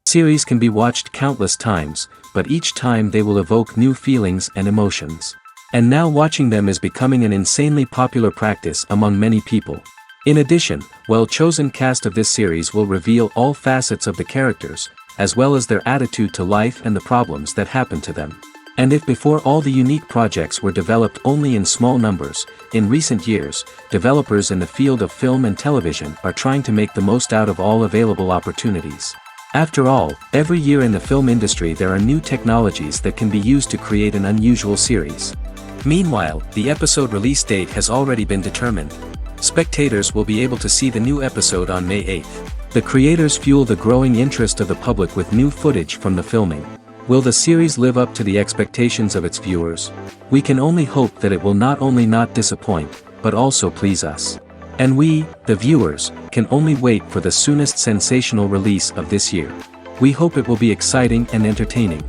Series can be watched countless times, but each time they will evoke new feelings and emotions. And now watching them is becoming an insanely popular practice among many people. In addition, well-chosen cast of this series will reveal all facets of the characters, as well as their attitude to life and the problems that happen to them. And if before all the unique projects were developed only in small numbers, in recent years, developers in the field of film and television are trying to make the most out of all available opportunities. After all, every year in the film industry there are new technologies that can be used to create an unusual series. Meanwhile, the episode release date has already been determined. Spectators will be able to see the new episode on May 8th. The creators fuel the growing interest of the public with new footage from the filming. Will the series live up to the expectations of its viewers? We can only hope that it will not only not disappoint, but also please us. And we, the viewers, can only wait for the soonest sensational release of this year. We hope it will be exciting and entertaining.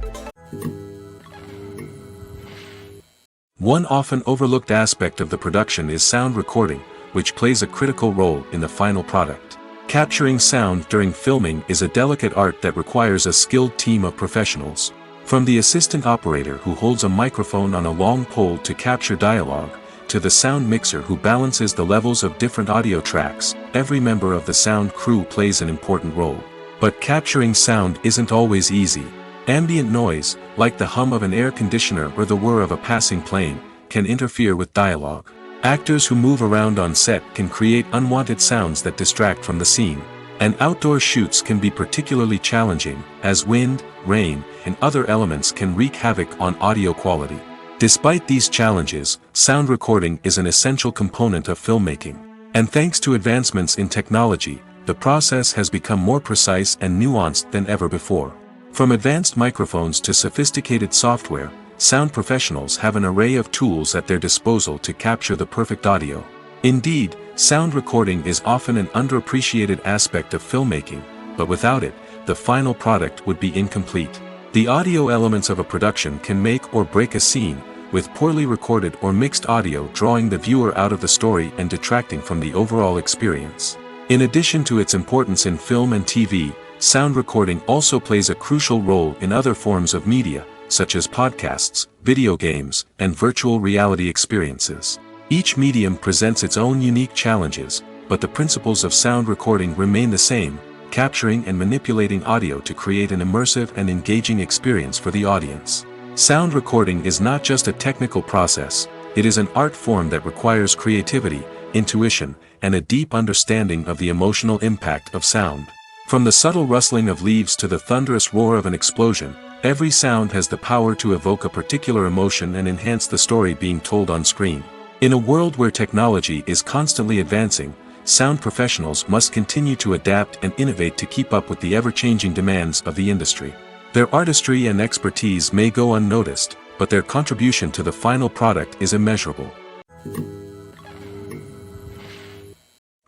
One often overlooked aspect of the production is sound recording, which plays a critical role in the final product. Capturing sound during filming is a delicate art that requires a skilled team of professionals. From the assistant operator who holds a microphone on a long pole to capture dialogue, to the sound mixer who balances the levels of different audio tracks, every member of the sound crew plays an important role. But capturing sound isn't always easy. Ambient noise, like the hum of an air conditioner or the whir of a passing plane, can interfere with dialogue. Actors who move around on set can create unwanted sounds that distract from the scene. And outdoor shoots can be particularly challenging, as wind, rain, and other elements can wreak havoc on audio quality. Despite these challenges, sound recording is an essential component of filmmaking. And thanks to advancements in technology, the process has become more precise and nuanced than ever before. From advanced microphones to sophisticated software, sound professionals have an array of tools at their disposal to capture the perfect audio. Indeed, sound recording is often an underappreciated aspect of filmmaking, but without it, the final product would be incomplete. The audio elements of a production can make or break a scene, with poorly recorded or mixed audio drawing the viewer out of the story and detracting from the overall experience. In addition to its importance in film and TV, sound recording also plays a crucial role in other forms of media, such as podcasts, video games, and virtual reality experiences. Each medium presents its own unique challenges, but the principles of sound recording remain the same: capturing and manipulating audio to create an immersive and engaging experience for the audience. Sound recording is not just a technical process, it is an art form that requires creativity, intuition, and a deep understanding of the emotional impact of sound. From the subtle rustling of leaves to the thunderous roar of an explosion, every sound has the power to evoke a particular emotion and enhance the story being told on screen. In a world where technology is constantly advancing, sound professionals must continue to adapt and innovate to keep up with the ever-changing demands of the industry. Their artistry and expertise may go unnoticed, but their contribution to the final product is immeasurable.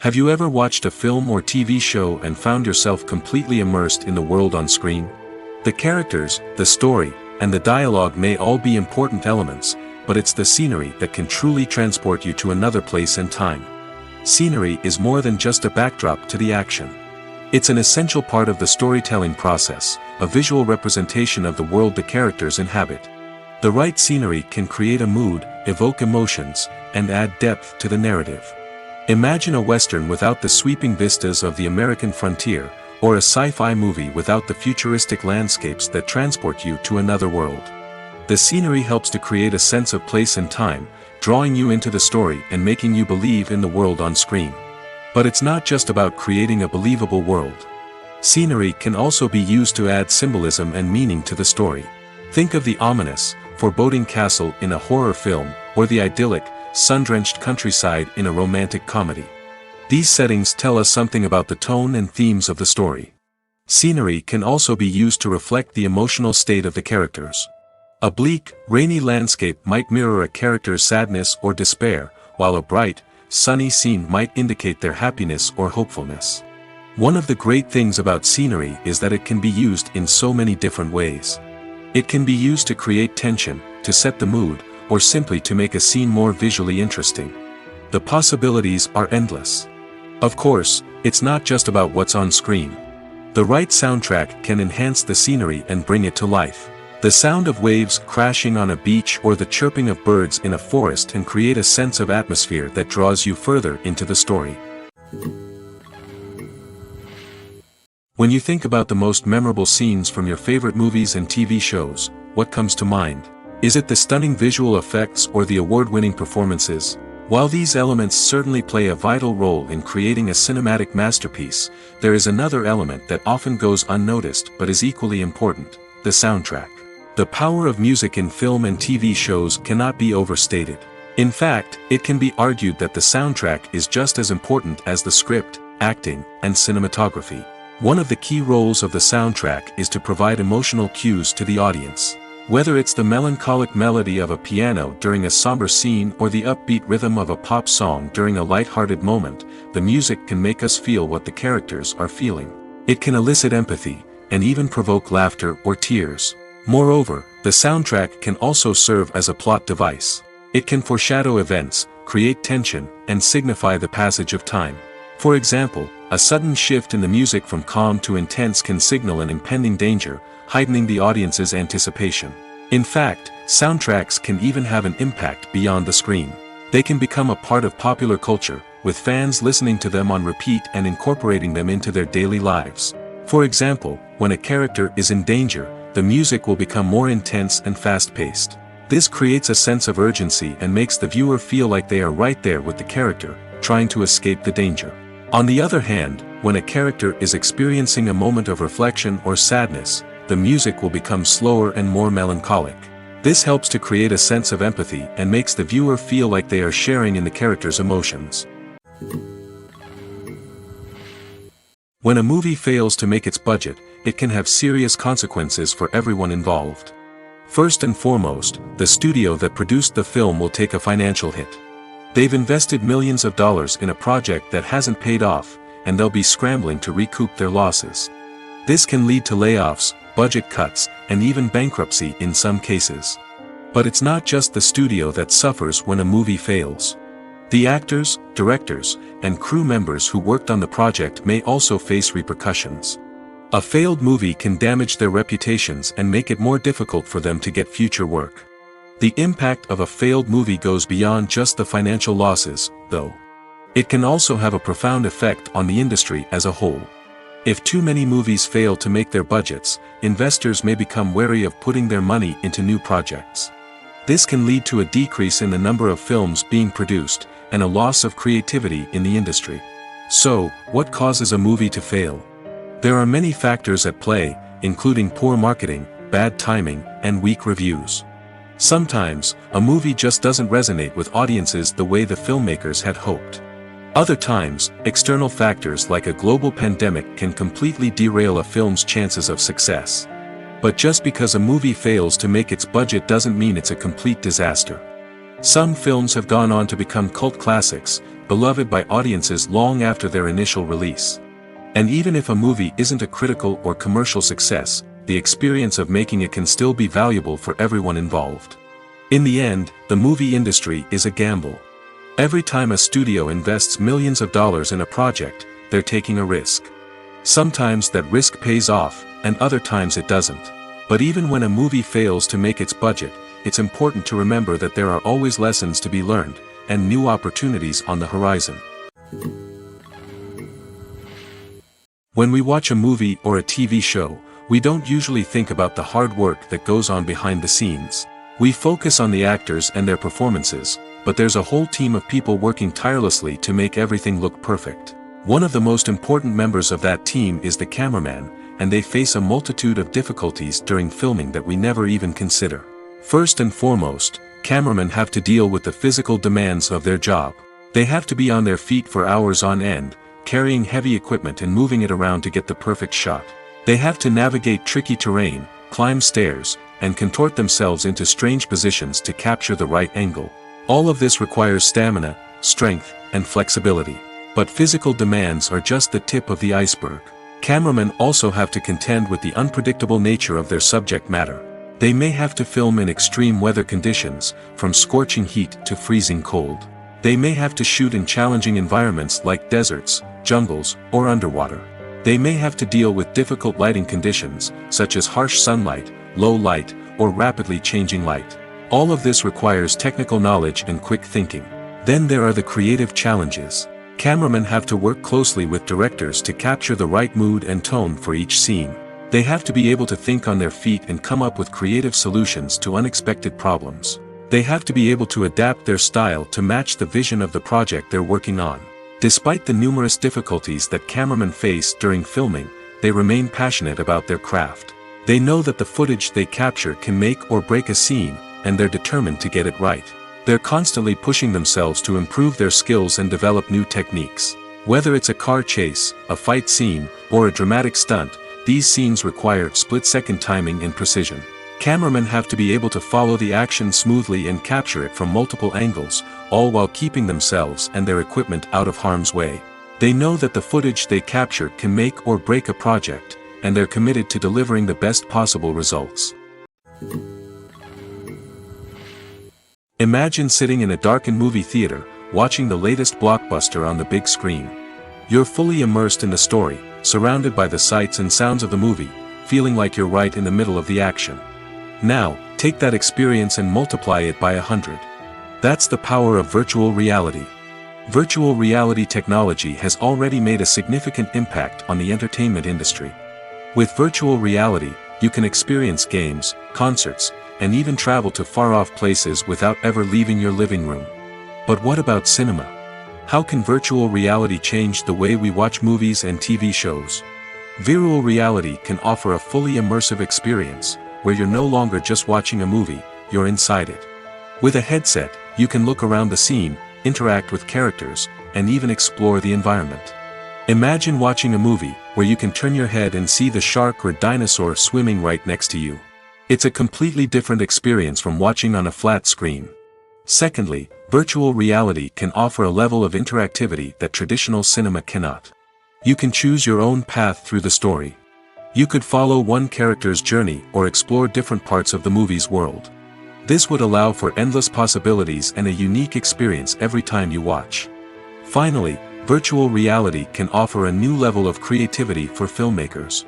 Have you ever watched a film or TV show and found yourself completely immersed in the world on screen? The characters, the story, and the dialogue may all be important elements, but it's the scenery that can truly transport you to another place and time. Scenery is more than just a backdrop to the action. It's an essential part of the storytelling process, a visual representation of the world the characters inhabit. The right scenery can create a mood, evoke emotions, and add depth to the narrative. Imagine a western without the sweeping vistas of the American frontier, or a sci-fi movie without the futuristic landscapes that transport you to another world. The scenery helps to create a sense of place and time, drawing you into the story and making you believe in the world on screen. But it's not just about creating a believable world. Scenery can also be used to add symbolism and meaning to the story. Think of the ominous, foreboding castle in a horror film, or the idyllic, sun-drenched countryside in a romantic comedy. These settings tell us something about the tone and themes of the story. Scenery can also be used to reflect the emotional state of the characters. A bleak, rainy landscape might mirror a character's sadness or despair, while a bright, sunny scene might indicate their happiness or hopefulness. One of the great things about scenery is that it can be used in so many different ways. It can be used to create tension, to set the mood, or simply to make a scene more visually interesting. The possibilities are endless. Of course, it's not just about what's on screen. The right soundtrack can enhance the scenery and bring it to life. The sound of waves crashing on a beach or the chirping of birds in a forest can create a sense of atmosphere that draws you further into the story. When you think about the most memorable scenes from your favorite movies and TV shows, what comes to mind? Is it the stunning visual effects or the award-winning performances? While these elements certainly play a vital role in creating a cinematic masterpiece, there is another element that often goes unnoticed but is equally important: the soundtrack. The power of music in film and TV shows cannot be overstated. In fact, it can be argued that the soundtrack is just as important as the script, acting, and cinematography. One of the key roles of the soundtrack is to provide emotional cues to the audience. Whether it's the melancholic melody of a piano during a somber scene or the upbeat rhythm of a pop song during a light-hearted moment, the music can make us feel what the characters are feeling. It can elicit empathy, and even provoke laughter or tears. Moreover, the soundtrack can also serve as a plot device. It can foreshadow events, create tension, and signify the passage of time. For example, a sudden shift in the music from calm to intense can signal an impending danger, heightening the audience's anticipation. In fact, soundtracks can even have an impact beyond the screen. They can become a part of popular culture, with fans listening to them on repeat and incorporating them into their daily lives. For example, when a character is in danger, the music will become more intense and fast-paced. This creates a sense of urgency and makes the viewer feel like they are right there with the character, trying to escape the danger. On the other hand, when a character is experiencing a moment of reflection or sadness, the music will become slower and more melancholic. This helps to create a sense of empathy and makes the viewer feel like they are sharing in the character's emotions. When a movie fails to make its budget, it can have serious consequences for everyone involved. First and foremost, the studio that produced the film will take a financial hit. They've invested millions of dollars in a project that hasn't paid off, and they'll be scrambling to recoup their losses. This can lead to layoffs, budget cuts, and even bankruptcy in some cases. But it's not just the studio that suffers when a movie fails. The actors, directors, and crew members who worked on the project may also face repercussions. A failed movie can damage their reputations and make it more difficult for them to get future work. The impact of a failed movie goes beyond just the financial losses, though. It can also have a profound effect on the industry as a whole. If too many movies fail to make their budgets, investors may become wary of putting their money into new projects. This can lead to a decrease in the number of films being produced, and a loss of creativity in the industry. So, what causes a movie to fail? There are many factors at play, including poor marketing, bad timing, and weak reviews. Sometimes, a movie just doesn't resonate with audiences the way the filmmakers had hoped. Other times, external factors like a global pandemic can completely derail a film's chances of success. But just because a movie fails to make its budget doesn't mean it's a complete disaster. Some films have gone on to become cult classics, beloved by audiences long after their initial release. And even if a movie isn't a critical or commercial success, the experience of making it can still be valuable for everyone involved. In the end, the movie industry is a gamble. Every time a studio invests millions of dollars in a project, they're taking a risk. Sometimes that risk pays off, and other times it doesn't. But even when a movie fails to make its budget, it's important to remember that there are always lessons to be learned, and new opportunities on the horizon. When we watch a movie or a TV show, we don't usually think about the hard work that goes on behind the scenes. We focus on the actors and their performances, but there's a whole team of people working tirelessly to make everything look perfect. One of the most important members of that team is the cameraman, and they face a multitude of difficulties during filming that we never even consider. First and foremost, cameramen have to deal with the physical demands of their job. They have to be on their feet for hours on end, carrying heavy equipment and moving it around to get the perfect shot. They have to navigate tricky terrain, climb stairs, and contort themselves into strange positions to capture the right angle. All of this requires stamina, strength, and flexibility. But physical demands are just the tip of the iceberg. Cameramen also have to contend with the unpredictable nature of their subject matter. They may have to film in extreme weather conditions, from scorching heat to freezing cold. They may have to shoot in challenging environments like deserts, jungles, or underwater. They may have to deal with difficult lighting conditions, such as harsh sunlight, low light, or rapidly changing light. All of this requires technical knowledge and quick thinking. Then there are the creative challenges. Cameramen have to work closely with directors to capture the right mood and tone for each scene. They have to be able to think on their feet and come up with creative solutions to unexpected problems. They have to be able to adapt their style to match the vision of the project they're working on. Despite the numerous difficulties that cameramen face during filming, they remain passionate about their craft. They know that the footage they capture can make or break a scene, and they're determined to get it right. They're constantly pushing themselves to improve their skills and develop new techniques. Whether it's a car chase, a fight scene, or a dramatic stunt, these scenes require split-second timing and precision. Cameramen have to be able to follow the action smoothly and capture it from multiple angles, all while keeping themselves and their equipment out of harm's way. They know that the footage they capture can make or break a project, and they're committed to delivering the best possible results. Imagine sitting in a darkened movie theater, watching the latest blockbuster on the big screen. You're fully immersed in the story, surrounded by the sights and sounds of the movie, feeling like you're right in the middle of the action. Now, take that experience and multiply it by 100. That's the power of virtual reality. Virtual reality technology has already made a significant impact on the entertainment industry. With virtual reality, you can experience games, concerts, and even travel to far-off places without ever leaving your living room. But what about cinema? How can virtual reality change the way we watch movies and TV shows? Virtual reality can offer a fully immersive experience, where you're no longer just watching a movie, you're inside it. With a headset, you can look around the scene, interact with characters, and even explore the environment. Imagine watching a movie, where you can turn your head and see the shark or dinosaur swimming right next to you. It's a completely different experience from watching on a flat screen. Secondly, virtual reality can offer a level of interactivity that traditional cinema cannot. You can choose your own path through the story. You could follow one character's journey or explore different parts of the movie's world. This would allow for endless possibilities and a unique experience every time you watch. Finally, virtual reality can offer a new level of creativity for filmmakers.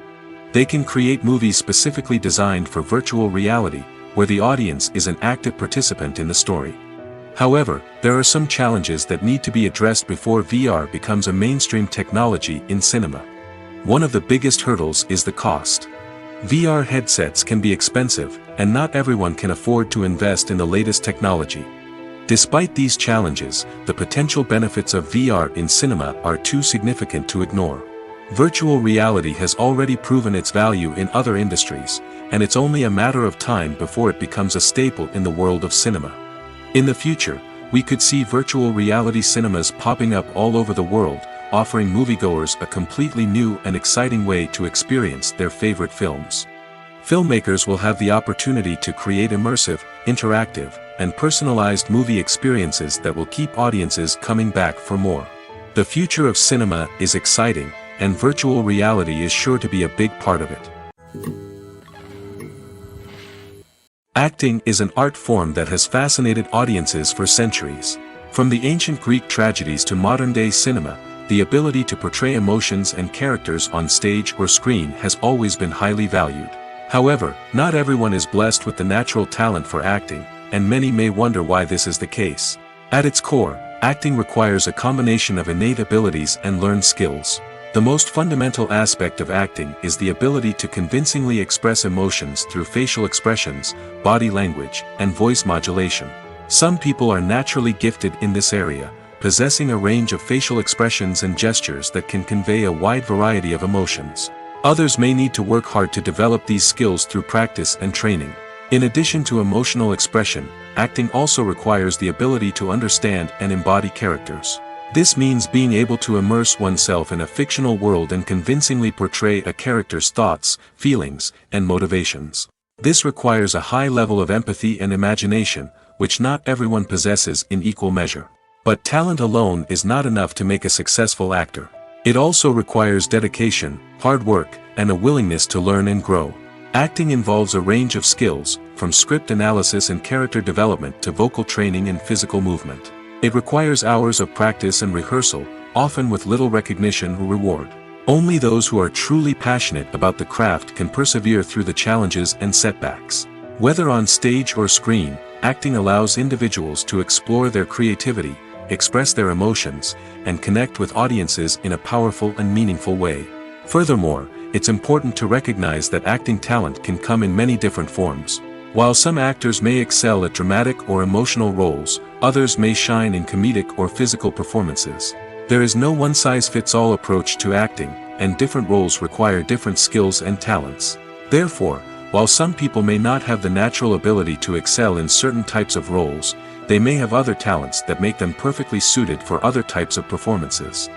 They can create movies specifically designed for virtual reality, where the audience is an active participant in the story. However, there are some challenges that need to be addressed before VR becomes a mainstream technology in cinema. One of the biggest hurdles is the cost. VR headsets can be expensive, and not everyone can afford to invest in the latest technology. Despite these challenges, the potential benefits of VR in cinema are too significant to ignore. Virtual reality has already proven its value in other industries, and it's only a matter of time before it becomes a staple in the world of cinema. In the future, we could see virtual reality cinemas popping up all over the world, offering moviegoers a completely new and exciting way to experience their favorite films. Filmmakers will have the opportunity to create immersive, interactive, and personalized movie experiences that will keep audiences coming back for more. The future of cinema is exciting, and virtual reality is sure to be a big part of it. Acting is an art form that has fascinated audiences for centuries. From the ancient Greek tragedies to modern-day cinema, the ability to portray emotions and characters on stage or screen has always been highly valued. However, not everyone is blessed with the natural talent for acting, and many may wonder why this is the case. At its core, acting requires a combination of innate abilities and learned skills. The most fundamental aspect of acting is the ability to convincingly express emotions through facial expressions, body language, and voice modulation. Some people are naturally gifted in this area, possessing a range of facial expressions and gestures that can convey a wide variety of emotions. Others may need to work hard to develop these skills through practice and training. In addition to emotional expression, acting also requires the ability to understand and embody characters. This means being able to immerse oneself in a fictional world and convincingly portray a character's thoughts, feelings, and motivations. This requires a high level of empathy and imagination, which not everyone possesses in equal measure. But talent alone is not enough to make a successful actor. It also requires dedication, hard work, and a willingness to learn and grow. Acting involves a range of skills, from script analysis and character development to vocal training and physical movement. It requires hours of practice and rehearsal, often with little recognition or reward. Only those who are truly passionate about the craft can persevere through the challenges and setbacks. Whether on stage or screen, acting allows individuals to explore their creativity, express their emotions, and connect with audiences in a powerful and meaningful way. Furthermore, it's important to recognize that acting talent can come in many different forms. While some actors may excel at dramatic or emotional roles, others may shine in comedic or physical performances. There is no one-size-fits-all approach to acting, and different roles require different skills and talents. Therefore, while some people may not have the natural ability to excel in certain types of roles, they may have other talents that make them perfectly suited for other types of performances.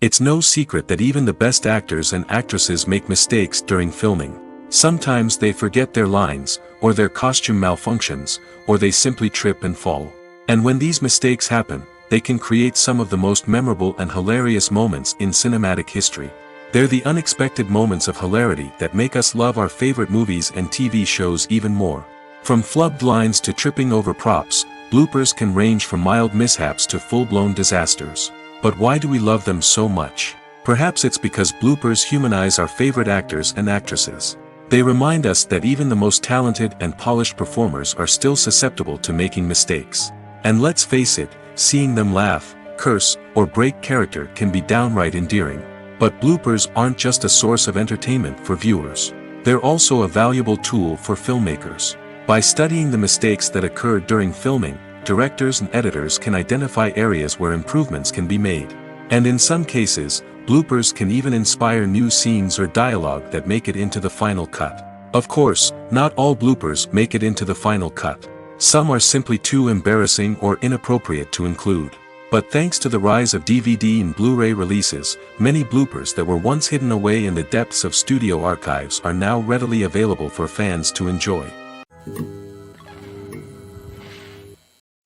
It's no secret that even the best actors and actresses make mistakes during filming. Sometimes they forget their lines, or their costume malfunctions, or they simply trip and fall. And when these mistakes happen, they can create some of the most memorable and hilarious moments in cinematic history. They're the unexpected moments of hilarity that make us love our favorite movies and TV shows even more. From flubbed lines to tripping over props, bloopers can range from mild mishaps to full-blown disasters. But why do we love them so much? Perhaps it's because bloopers humanize our favorite actors and actresses. They remind us that even the most talented and polished performers are still susceptible to making mistakes. And let's face it, seeing them laugh, curse, or break character can be downright endearing. But bloopers aren't just a source of entertainment for viewers. They're also a valuable tool for filmmakers. By studying the mistakes that occurred during filming, directors and editors can identify areas where improvements can be made. And in some cases, bloopers can even inspire new scenes or dialogue that make it into the final cut. Of course, not all bloopers make it into the final cut. Some are simply too embarrassing or inappropriate to include. But thanks to the rise of DVD and Blu-ray releases, many bloopers that were once hidden away in the depths of studio archives are now readily available for fans to enjoy.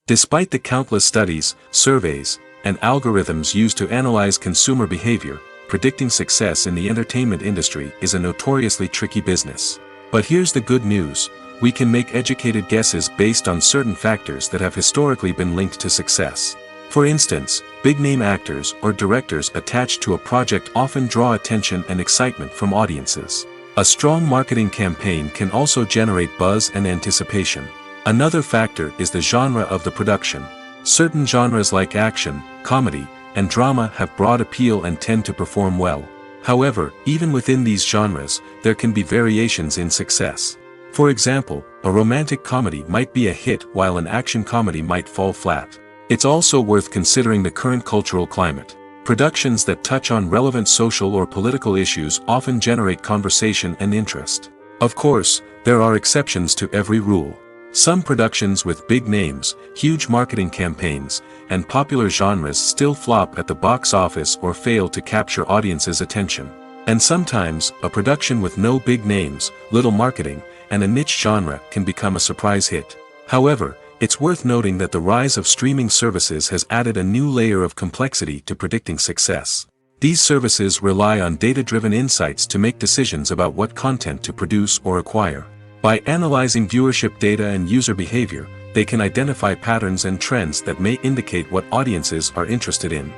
Despite the countless studies, surveys, and algorithms used to analyze consumer behavior, predicting success in the entertainment industry is a notoriously tricky business. But here's the good news: we can make educated guesses based on certain factors that have historically been linked to success. For instance, big-name actors or directors attached to a project often draw attention and excitement from audiences. A strong marketing campaign can also generate buzz and anticipation. Another factor is the genre of the production. Certain genres like action, comedy, and drama have broad appeal and tend to perform well. However, even within these genres, there can be variations in success. For example, a romantic comedy might be a hit while an action comedy might fall flat. It's also worth considering the current cultural climate. Productions that touch on relevant social or political issues often generate conversation and interest. Of course, there are exceptions to every rule. Some productions with big names, huge marketing campaigns, and popular genres still flop at the box office or fail to capture audiences' attention. And sometimes, a production with no big names, little marketing, and a niche genre can become a surprise hit. However, it's worth noting that the rise of streaming services has added a new layer of complexity to predicting success. These services rely on data-driven insights to make decisions about what content to produce or acquire. By analyzing viewership data and user behavior, they can identify patterns and trends that may indicate what audiences are interested in.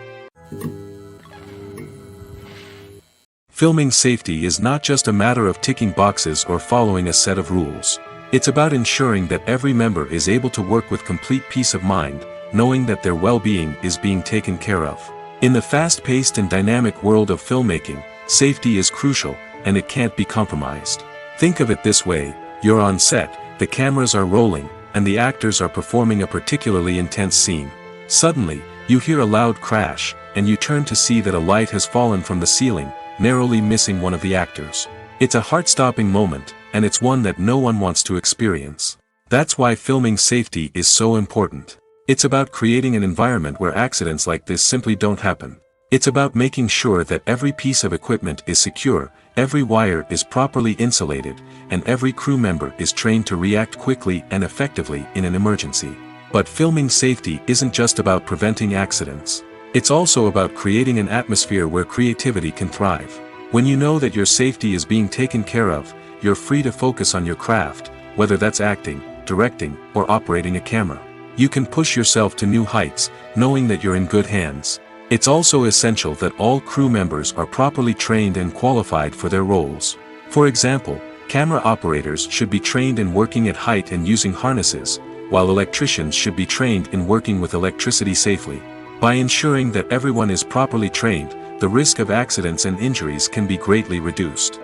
Filming safety is not just a matter of ticking boxes or following a set of rules. It's about ensuring that every member is able to work with complete peace of mind, knowing that their well-being is being taken care of. In the fast-paced and dynamic world of filmmaking, safety is crucial, and it can't be compromised. Think of it this way: you're on set, the cameras are rolling, and the actors are performing a particularly intense scene. Suddenly, you hear a loud crash, and you turn to see that a light has fallen from the ceiling, narrowly missing one of the actors. It's a heart-stopping moment, and it's one that no one wants to experience. That's why filming safety is so important. It's about creating an environment where accidents like this simply don't happen. It's about making sure that every piece of equipment is secure, every wire is properly insulated, and every crew member is trained to react quickly and effectively in an emergency. But filming safety isn't just about preventing accidents. It's also about creating an atmosphere where creativity can thrive. When you know that your safety is being taken care of, you're free to focus on your craft, whether that's acting, directing, or operating a camera. You can push yourself to new heights, knowing that you're in good hands. It's also essential that all crew members are properly trained and qualified for their roles. For example, camera operators should be trained in working at height and using harnesses, while electricians should be trained in working with electricity safely. By ensuring that everyone is properly trained, the risk of accidents and injuries can be greatly reduced.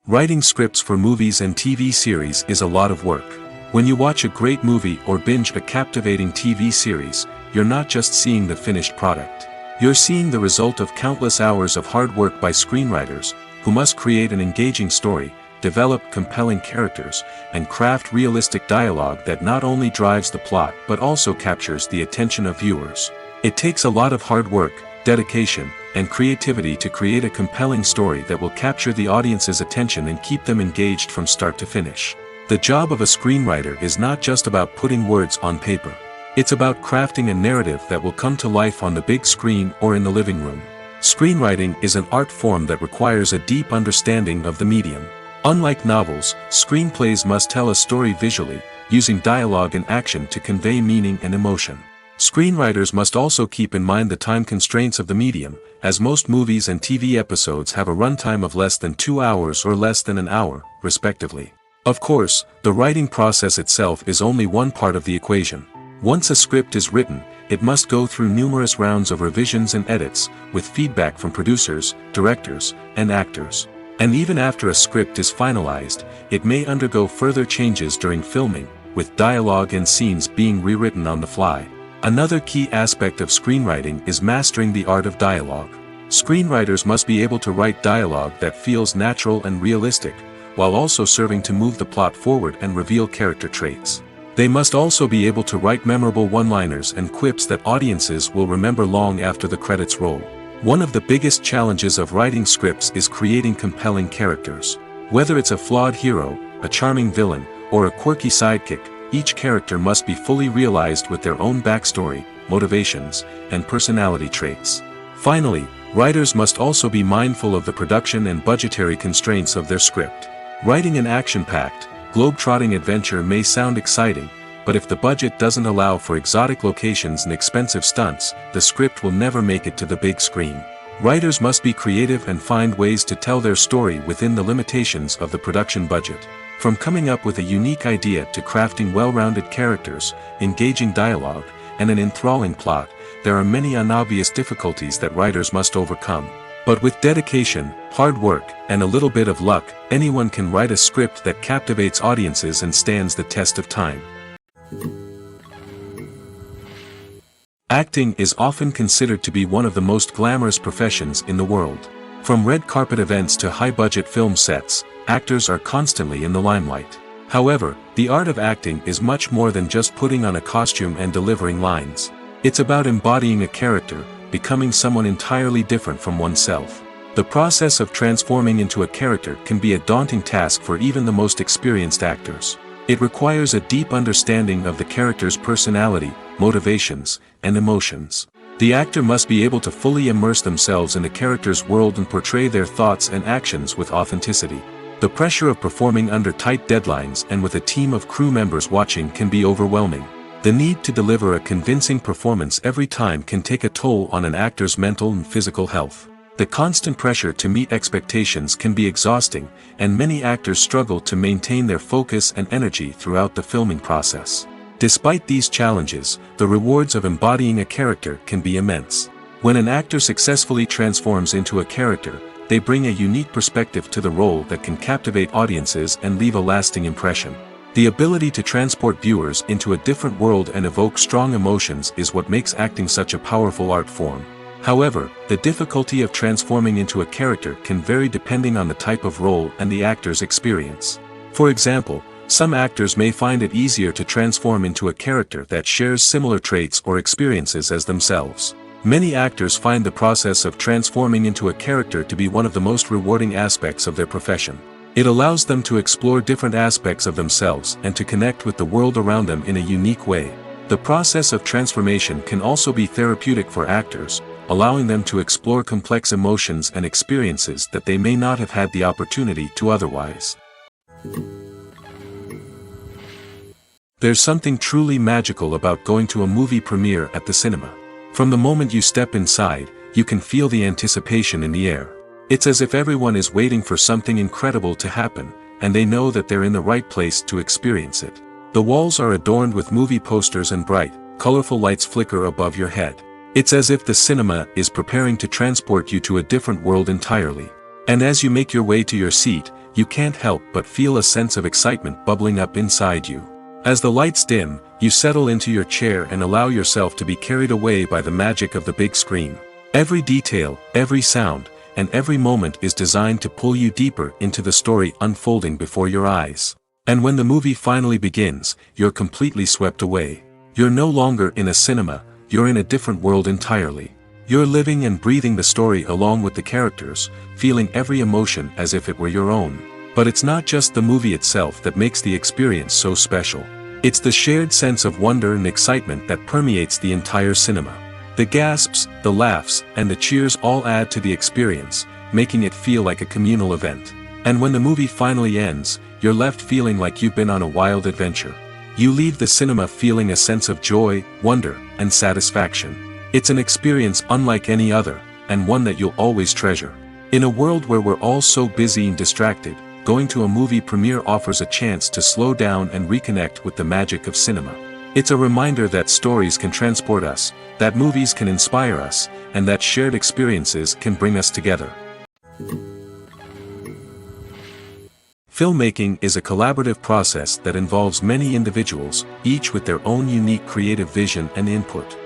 Writing scripts for movies and TV series is a lot of work. When you watch a great movie or binge a captivating TV series, you're not just seeing the finished product. You're seeing the result of countless hours of hard work by screenwriters, who must create an engaging story, develop compelling characters, and craft realistic dialogue that not only drives the plot but also captures the attention of viewers. It takes a lot of hard work, dedication, and creativity to create a compelling story that will capture the audience's attention and keep them engaged from start to finish. The job of a screenwriter is not just about putting words on paper. It's about crafting a narrative that will come to life on the big screen or in the living room. Screenwriting is an art form that requires a deep understanding of the medium. Unlike novels, screenplays must tell a story visually, using dialogue and action to convey meaning and emotion. Screenwriters must also keep in mind the time constraints of the medium, as most movies and TV episodes have a runtime of less than 2 hours or less than an hour, respectively. Of course, the writing process itself is only one part of the equation. Once a script is written, it must go through numerous rounds of revisions and edits, with feedback from producers, directors, and actors. And even after a script is finalized, it may undergo further changes during filming, with dialogue and scenes being rewritten on the fly. Another key aspect of screenwriting is mastering the art of dialogue. Screenwriters must be able to write dialogue that feels natural and realistic, while also serving to move the plot forward and reveal character traits. They must also be able to write memorable one-liners and quips that audiences will remember long after the credits roll. One of the biggest challenges of writing scripts is creating compelling characters. Whether it's a flawed hero, a charming villain, or a quirky sidekick, each character must be fully realized with their own backstory, motivations, and personality traits. Finally, writers must also be mindful of the production and budgetary constraints of their script. Writing an action-packed, globe-trotting adventure may sound exciting, but if the budget doesn't allow for exotic locations and expensive stunts, the script will never make it to the big screen. Writers must be creative and find ways to tell their story within the limitations of the production budget. From coming up with a unique idea to crafting well-rounded characters, engaging dialogue, and an enthralling plot, there are many unobvious difficulties that writers must overcome. But with dedication, hard work, and a little bit of luck, anyone can write a script that captivates audiences and stands the test of time. Acting is often considered to be one of the most glamorous professions in the world. From red carpet events to high-budget film sets, actors are constantly in the limelight. However, the art of acting is much more than just putting on a costume and delivering lines. It's about embodying a character, becoming someone entirely different from oneself. The process of transforming into a character can be a daunting task for even the most experienced actors. It requires a deep understanding of the character's personality, motivations, and emotions. The actor must be able to fully immerse themselves in the character's world and portray their thoughts and actions with authenticity. The pressure of performing under tight deadlines and with a team of crew members watching can be overwhelming. The need to deliver a convincing performance every time can take a toll on an actor's mental and physical health. The constant pressure to meet expectations can be exhausting, and many actors struggle to maintain their focus and energy throughout the filming process. Despite these challenges, the rewards of embodying a character can be immense. When an actor successfully transforms into a character, they bring a unique perspective to the role that can captivate audiences and leave a lasting impression. The ability to transport viewers into a different world and evoke strong emotions is what makes acting such a powerful art form. However, the difficulty of transforming into a character can vary depending on the type of role and the actor's experience. For example, some actors may find it easier to transform into a character that shares similar traits or experiences as themselves. Many actors find the process of transforming into a character to be one of the most rewarding aspects of their profession. It allows them to explore different aspects of themselves and to connect with the world around them in a unique way. The process of transformation can also be therapeutic for actors, allowing them to explore complex emotions and experiences that they may not have had the opportunity to otherwise. There's something truly magical about going to a movie premiere at the cinema. From the moment you step inside, you can feel the anticipation in the air. It's as if everyone is waiting for something incredible to happen, and they know that they're in the right place to experience it. The walls are adorned with movie posters and bright, colorful lights flicker above your head. It's as if the cinema is preparing to transport you to a different world entirely. And as you make your way to your seat, you can't help but feel a sense of excitement bubbling up inside you. As the lights dim, you settle into your chair and allow yourself to be carried away by the magic of the big screen. Every detail, every sound, and every moment is designed to pull you deeper into the story unfolding before your eyes. And when the movie finally begins, you're completely swept away. You're no longer in a cinema, you're in a different world entirely. You're living and breathing the story along with the characters, feeling every emotion as if it were your own. But it's not just the movie itself that makes the experience so special. It's the shared sense of wonder and excitement that permeates the entire cinema. The gasps, the laughs, and the cheers all add to the experience, making it feel like a communal event. And when the movie finally ends, you're left feeling like you've been on a wild adventure. You leave the cinema feeling a sense of joy, wonder, and satisfaction. It's an experience unlike any other, and one that you'll always treasure. In a world where we're all so busy and distracted, going to a movie premiere offers a chance to slow down and reconnect with the magic of cinema. It's a reminder that stories can transport us, that movies can inspire us, and that shared experiences can bring us together. Filmmaking is a collaborative process that involves many individuals, each with their own unique creative vision and input.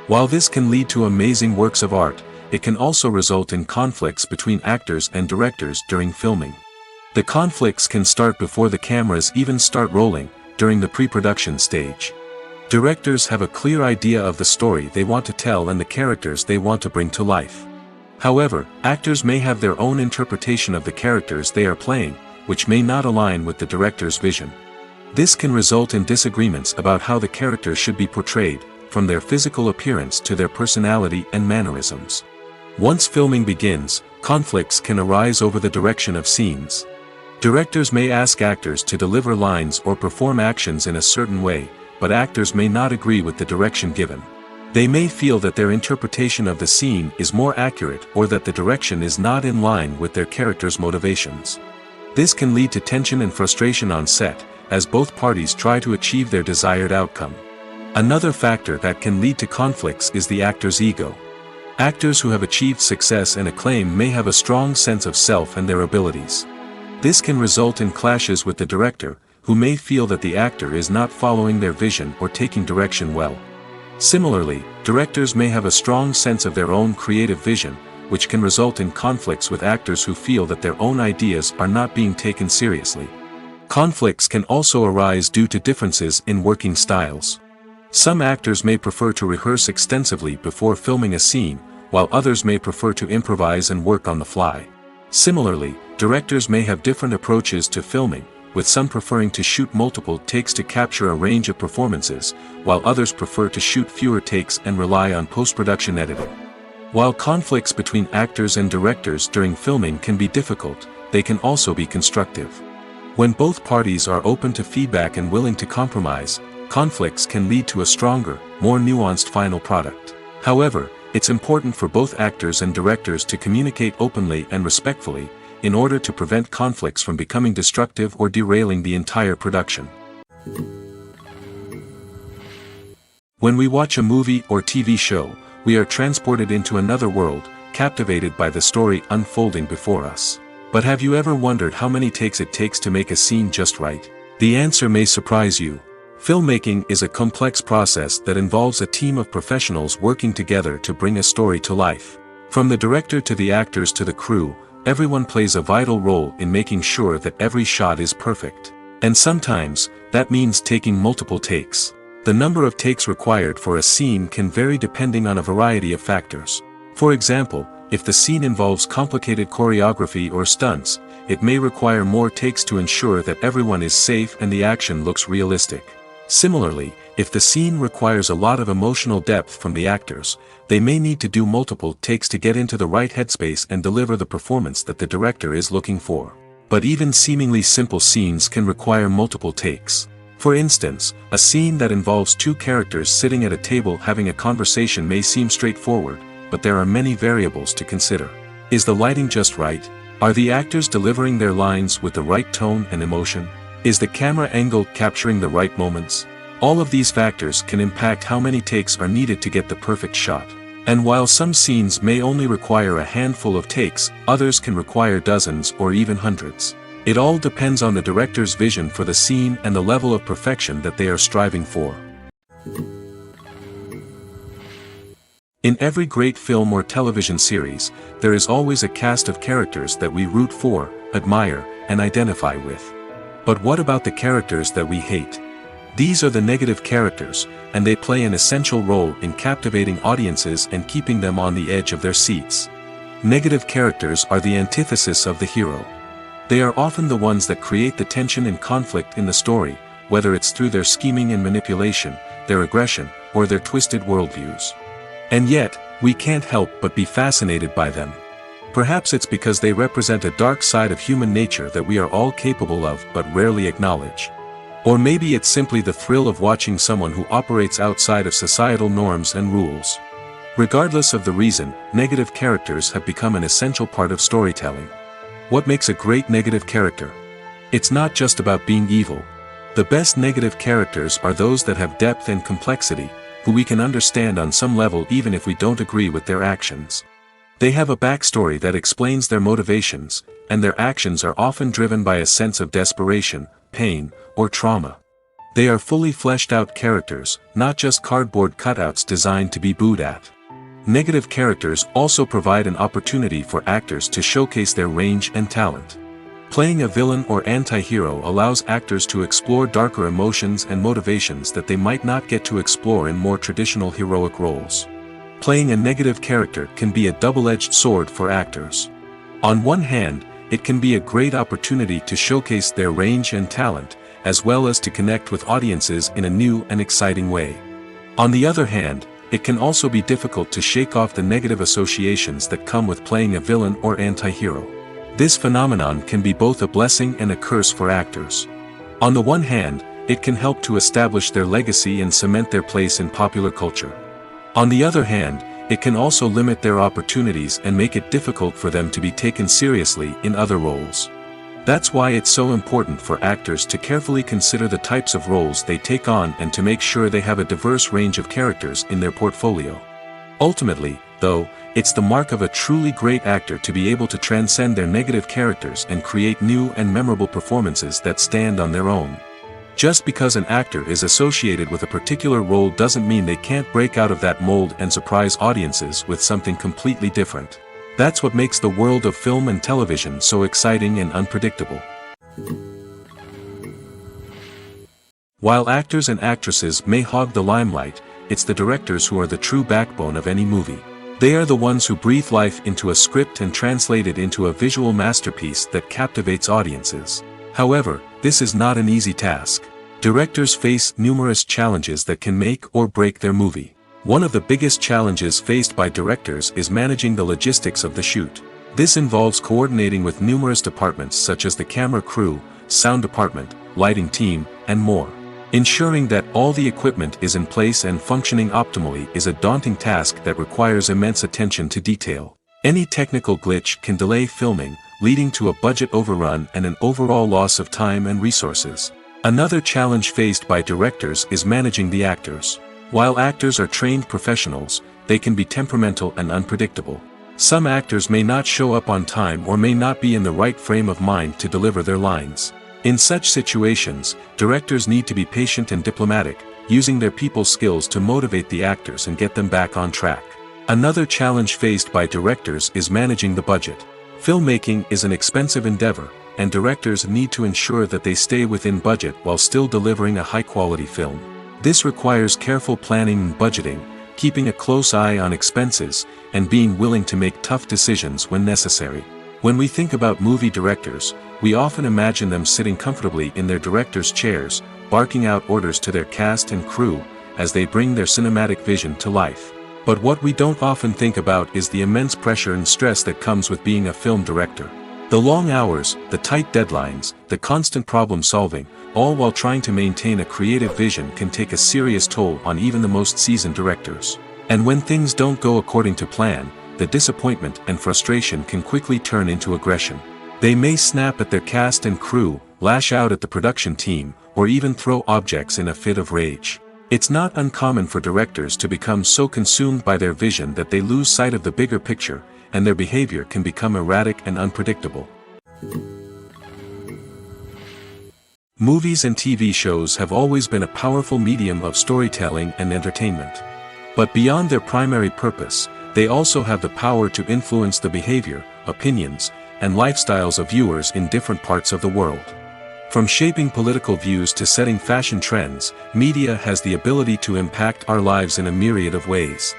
While this can lead to amazing works of art, it can also result in conflicts between actors and directors during filming. The conflicts can start before the cameras even start rolling, during the pre-production stage. Directors have a clear idea of the story they want to tell and the characters they want to bring to life. However, actors may have their own interpretation of the characters they are playing, which may not align with the director's vision. This can result in disagreements about how the characters should be portrayed, from their physical appearance to their personality and mannerisms. Once filming begins, conflicts can arise over the direction of scenes. Directors may ask actors to deliver lines or perform actions in a certain way, but actors may not agree with the direction given. They may feel that their interpretation of the scene is more accurate or that the direction is not in line with their character's motivations. This can lead to tension and frustration on set, as both parties try to achieve their desired outcome. Another factor that can lead to conflicts is the actor's ego. Actors who have achieved success and acclaim may have a strong sense of self and their abilities. This can result in clashes with the director, who may feel that the actor is not following their vision or taking direction well. Similarly, directors may have a strong sense of their own creative vision, which can result in conflicts with actors who feel that their own ideas are not being taken seriously. Conflicts can also arise due to differences in working styles. Some actors may prefer to rehearse extensively before filming a scene, while others may prefer to improvise and work on the fly. Similarly, directors may have different approaches to filming, with some preferring to shoot multiple takes to capture a range of performances, while others prefer to shoot fewer takes and rely on post-production editing. While conflicts between actors and directors during filming can be difficult, they can also be constructive. When both parties are open to feedback and willing to compromise, conflicts can lead to a stronger, more nuanced final product. However, It's important for both actors and directors to communicate openly and respectfully, in order to prevent conflicts from becoming destructive or derailing the entire production. When we watch a movie or TV show, we are transported into another world, captivated by the story unfolding before us. But have you ever wondered how many takes it takes to make a scene just right? The answer may surprise you. Filmmaking is a complex process that involves a team of professionals working together to bring a story to life. From the director to the actors to the crew, everyone plays a vital role in making sure that every shot is perfect. And sometimes, that means taking multiple takes. The number of takes required for a scene can vary depending on a variety of factors. For example, if the scene involves complicated choreography or stunts, it may require more takes to ensure that everyone is safe and the action looks realistic. Similarly, if the scene requires a lot of emotional depth from the actors, they may need to do multiple takes to get into the right headspace and deliver the performance that the director is looking for. But even seemingly simple scenes can require multiple takes. For instance, a scene that involves two characters sitting at a table having a conversation may seem straightforward, but there are many variables to consider. Is the lighting just right? Are the actors delivering their lines with the right tone and emotion? Is the camera angle capturing the right moments? All of these factors can impact how many takes are needed to get the perfect shot. And while some scenes may only require a handful of takes, others can require dozens or even hundreds. It all depends on the director's vision for the scene and the level of perfection that they are striving for. In every great film or television series, there is always a cast of characters that we root for, admire, and identify with. But what about the characters that we hate? These are the negative characters, and they play an essential role in captivating audiences and keeping them on the edge of their seats. Negative characters are the antithesis of the hero. They are often the ones that create the tension and conflict in the story, whether it's through their scheming and manipulation, their aggression, or their twisted worldviews. And yet, we can't help but be fascinated by them. Perhaps it's because they represent a dark side of human nature that we are all capable of but rarely acknowledge. Or maybe it's simply the thrill of watching someone who operates outside of societal norms and rules. Regardless of the reason, negative characters have become an essential part of storytelling. What makes a great negative character? It's not just about being evil. The best negative characters are those that have depth and complexity, who we can understand on some level even if we don't agree with their actions. They have a backstory that explains their motivations, and their actions are often driven by a sense of desperation, pain, or trauma. They are fully fleshed out characters, not just cardboard cutouts designed to be booed at. Negative characters also provide an opportunity for actors to showcase their range and talent. Playing a villain or anti-hero allows actors to explore darker emotions and motivations that they might not get to explore in more traditional heroic roles. Playing a negative character can be a double-edged sword for actors. On one hand, it can be a great opportunity to showcase their range and talent, as well as to connect with audiences in a new and exciting way. On the other hand, it can also be difficult to shake off the negative associations that come with playing a villain or anti-hero. This phenomenon can be both a blessing and a curse for actors. On the one hand, it can help to establish their legacy and cement their place in popular culture. On the other hand, it can also limit their opportunities and make it difficult for them to be taken seriously in other roles. That's why it's so important for actors to carefully consider the types of roles they take on and to make sure they have a diverse range of characters in their portfolio. Ultimately, though, it's the mark of a truly great actor to be able to transcend their negative characters and create new and memorable performances that stand on their own. Just because an actor is associated with a particular role doesn't mean they can't break out of that mold and surprise audiences with something completely different. That's what makes the world of film and television so exciting and unpredictable. While actors and actresses may hog the limelight, it's the directors who are the true backbone of any movie. They are the ones who breathe life into a script and translate it into a visual masterpiece that captivates audiences. However, this is not an easy task. Directors face numerous challenges that can make or break their movie. One of the biggest challenges faced by directors is managing the logistics of the shoot. This involves coordinating with numerous departments such as the camera crew, sound department, lighting team, and more. Ensuring that all the equipment is in place and functioning optimally is a daunting task that requires immense attention to detail. Any technical glitch can delay filming, leading to a budget overrun and an overall loss of time and resources. Another challenge faced by directors is managing the actors. While actors are trained professionals, they can be temperamental and unpredictable. Some actors may not show up on time or may not be in the right frame of mind to deliver their lines. In such situations, directors need to be patient and diplomatic, using their people skills to motivate the actors and get them back on track. Another challenge faced by directors is managing the budget. Filmmaking is an expensive endeavor, and directors need to ensure that they stay within budget while still delivering a high-quality film. This requires careful planning and budgeting, keeping a close eye on expenses, and being willing to make tough decisions when necessary. When we think about movie directors, we often imagine them sitting comfortably in their director's chairs, barking out orders to their cast and crew, as they bring their cinematic vision to life. But what we don't often think about is the immense pressure and stress that comes with being a film director. The long hours, the tight deadlines, the constant problem solving, all while trying to maintain a creative vision can take a serious toll on even the most seasoned directors. And when things don't go according to plan, the disappointment and frustration can quickly turn into aggression. They may snap at their cast and crew, lash out at the production team, or even throw objects in a fit of rage. It's not uncommon for directors to become so consumed by their vision that they lose sight of the bigger picture, and their behavior can become erratic and unpredictable. Movies and TV shows have always been a powerful medium of storytelling and entertainment. But beyond their primary purpose, they also have the power to influence the behavior, opinions, and lifestyles of viewers in different parts of the world. From shaping political views to setting fashion trends, media has the ability to impact our lives in a myriad of ways.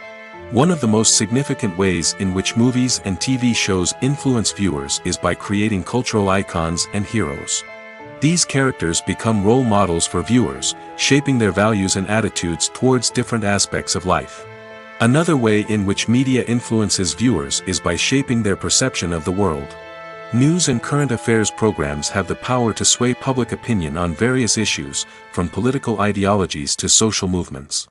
One of the most significant ways in which movies and TV shows influence viewers is by creating cultural icons and heroes. These characters become role models for viewers, shaping their values and attitudes towards different aspects of life. Another way in which media influences viewers is by shaping their perception of the world. News and current affairs programs have the power to sway public opinion on various issues, from political ideologies to social movements.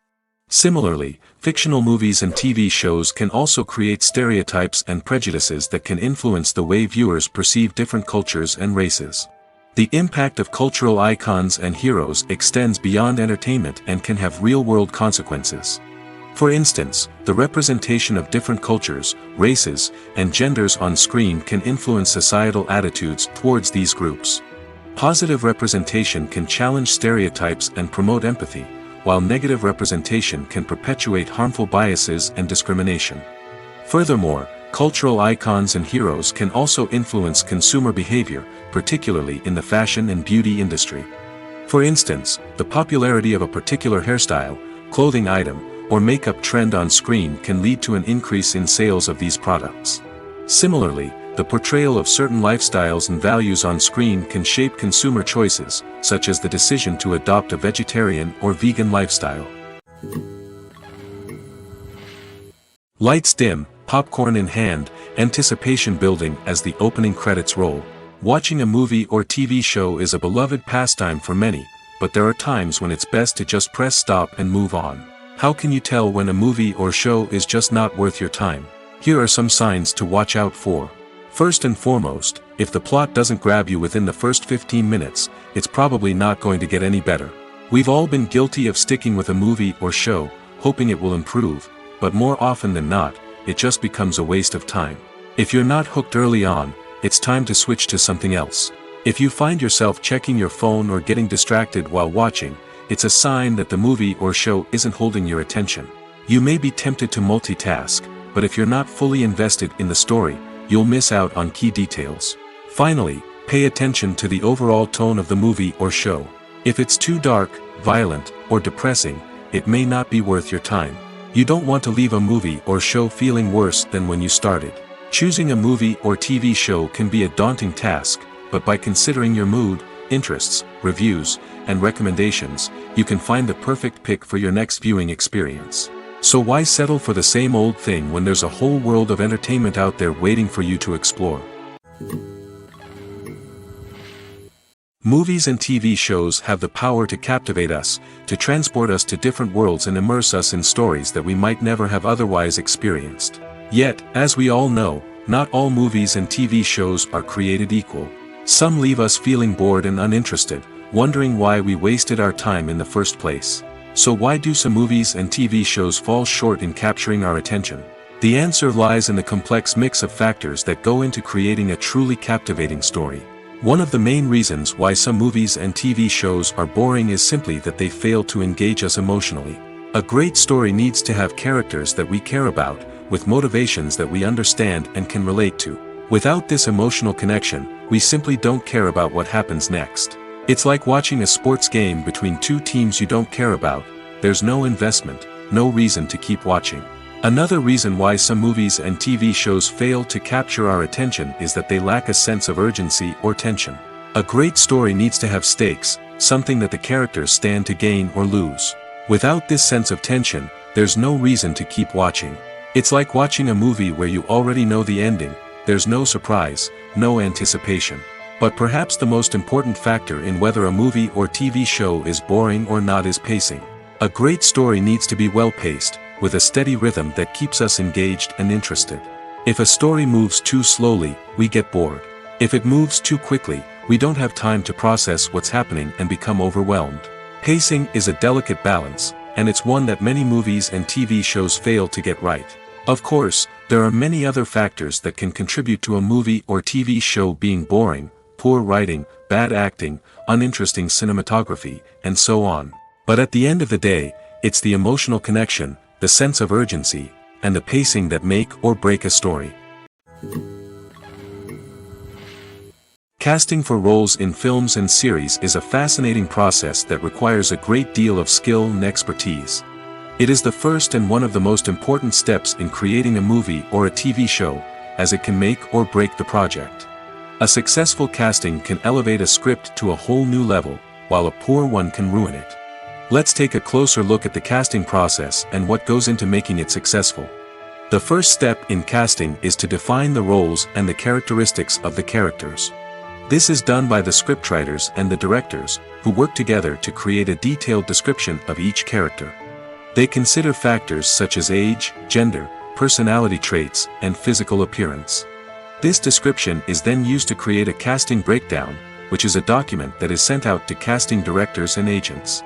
Similarly, fictional movies and TV shows can also create stereotypes and prejudices that can influence the way viewers perceive different cultures and races. The impact of cultural icons and heroes extends beyond entertainment and can have real-world consequences. For instance, the representation of different cultures, races, and genders on screen can influence societal attitudes towards these groups. Positive representation can challenge stereotypes and promote empathy, while negative representation can perpetuate harmful biases and discrimination. Furthermore, cultural icons and heroes can also influence consumer behavior, particularly in the fashion and beauty industry. For instance, the popularity of a particular hairstyle, clothing item, or makeup trend on screen can lead to an increase in sales of these products. Similarly, the portrayal of certain lifestyles and values on screen can shape consumer choices, such as the decision to adopt a vegetarian or vegan lifestyle. Lights dim, popcorn in hand, anticipation building as the opening credits roll. Watching a movie or TV show is a beloved pastime for many, but there are times when it's best to just press stop and move on. How can you tell when a movie or show is just not worth your time? Here are some signs to watch out for. First and foremost, if the plot doesn't grab you within the first 15 minutes, it's probably not going to get any better. We've all been guilty of sticking with a movie or show, hoping it will improve, but more often than not, it just becomes a waste of time. If you're not hooked early on, it's time to switch to something else. If you find yourself checking your phone or getting distracted while watching, it's a sign that the movie or show isn't holding your attention. You may be tempted to multitask, but if you're not fully invested in the story, you'll miss out on key details. Finally, pay attention to the overall tone of the movie or show. If it's too dark, violent, or depressing, it may not be worth your time. You don't want to leave a movie or show feeling worse than when you started. Choosing a movie or TV show can be a daunting task, but by considering your mood, interests, reviews, and recommendations, you can find the perfect pick for your next viewing experience. So why settle for the same old thing when there's a whole world of entertainment out there waiting for you to explore? Movies and TV shows have the power to captivate us, to transport us to different worlds and immerse us in stories that we might never have otherwise experienced. Yet, as we all know, not all movies and TV shows are created equal. Some leave us feeling bored and uninterested, wondering why we wasted our time in the first place. So why do some movies and TV shows fall short in capturing our attention? The answer lies in the complex mix of factors that go into creating a truly captivating story. One of the main reasons why some movies and TV shows are boring is simply that they fail to engage us emotionally. A great story needs to have characters that we care about, with motivations that we understand and can relate to. Without this emotional connection, we simply don't care about what happens next. It's like watching a sports game between two teams you don't care about. There's no investment, no reason to keep watching. Another reason why some movies and TV shows fail to capture our attention is that they lack a sense of urgency or tension. A great story needs to have stakes, something that the characters stand to gain or lose. Without this sense of tension, there's no reason to keep watching. It's like watching a movie where you already know the ending. There's no surprise, no anticipation. But perhaps the most important factor in whether a movie or TV show is boring or not is pacing. A great story needs to be well-paced, with a steady rhythm that keeps us engaged and interested. If a story moves too slowly, we get bored. If it moves too quickly, we don't have time to process what's happening and become overwhelmed. Pacing is a delicate balance, and it's one that many movies and TV shows fail to get right. Of course, there are many other factors that can contribute to a movie or TV show being boring: poor writing, bad acting, uninteresting cinematography, and so on. But at the end of the day, it's the emotional connection, the sense of urgency, and the pacing that make or break a story. Casting for roles in films and series is a fascinating process that requires a great deal of skill and expertise. It is the first and one of the most important steps in creating a movie or a TV show, as it can make or break the project. A successful casting can elevate a script to a whole new level, while a poor one can ruin it. Let's take a closer look at the casting process and what goes into making it successful. The first step in casting is to define the roles and the characteristics of the characters. This is done by the scriptwriters and the directors, who work together to create a detailed description of each character. They consider factors such as age, gender, personality traits, and physical appearance. This description is then used to create a casting breakdown, which is a document that is sent out to casting directors and agents.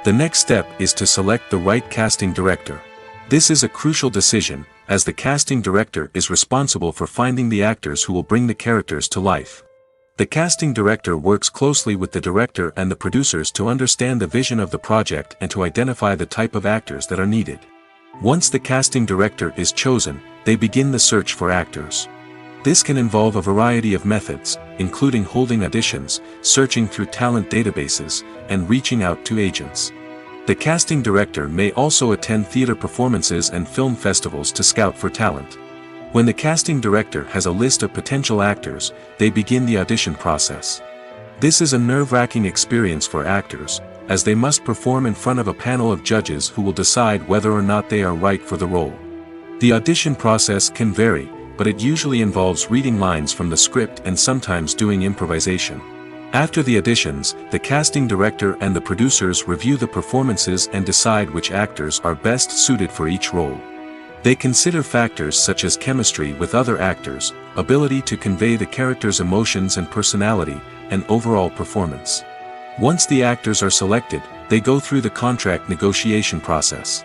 The next step is to select the right casting director. This is a crucial decision, as the casting director is responsible for finding the actors who will bring the characters to life. The casting director works closely with the director and the producers to understand the vision of the project and to identify the type of actors that are needed. Once the casting director is chosen, they begin the search for actors. This can involve a variety of methods, including holding auditions, searching through talent databases, and reaching out to agents. The casting director may also attend theater performances and film festivals to scout for talent. When the casting director has a list of potential actors, they begin the audition process. This is a nerve-wracking experience for actors, as they must perform in front of a panel of judges who will decide whether or not they are right for the role. The audition process can vary, but it usually involves reading lines from the script and sometimes doing improvisation. After the auditions, the casting director and the producers review the performances and decide which actors are best suited for each role. They consider factors such as chemistry with other actors, ability to convey the character's emotions and personality, and overall performance. Once the actors are selected, they go through the contract negotiation process.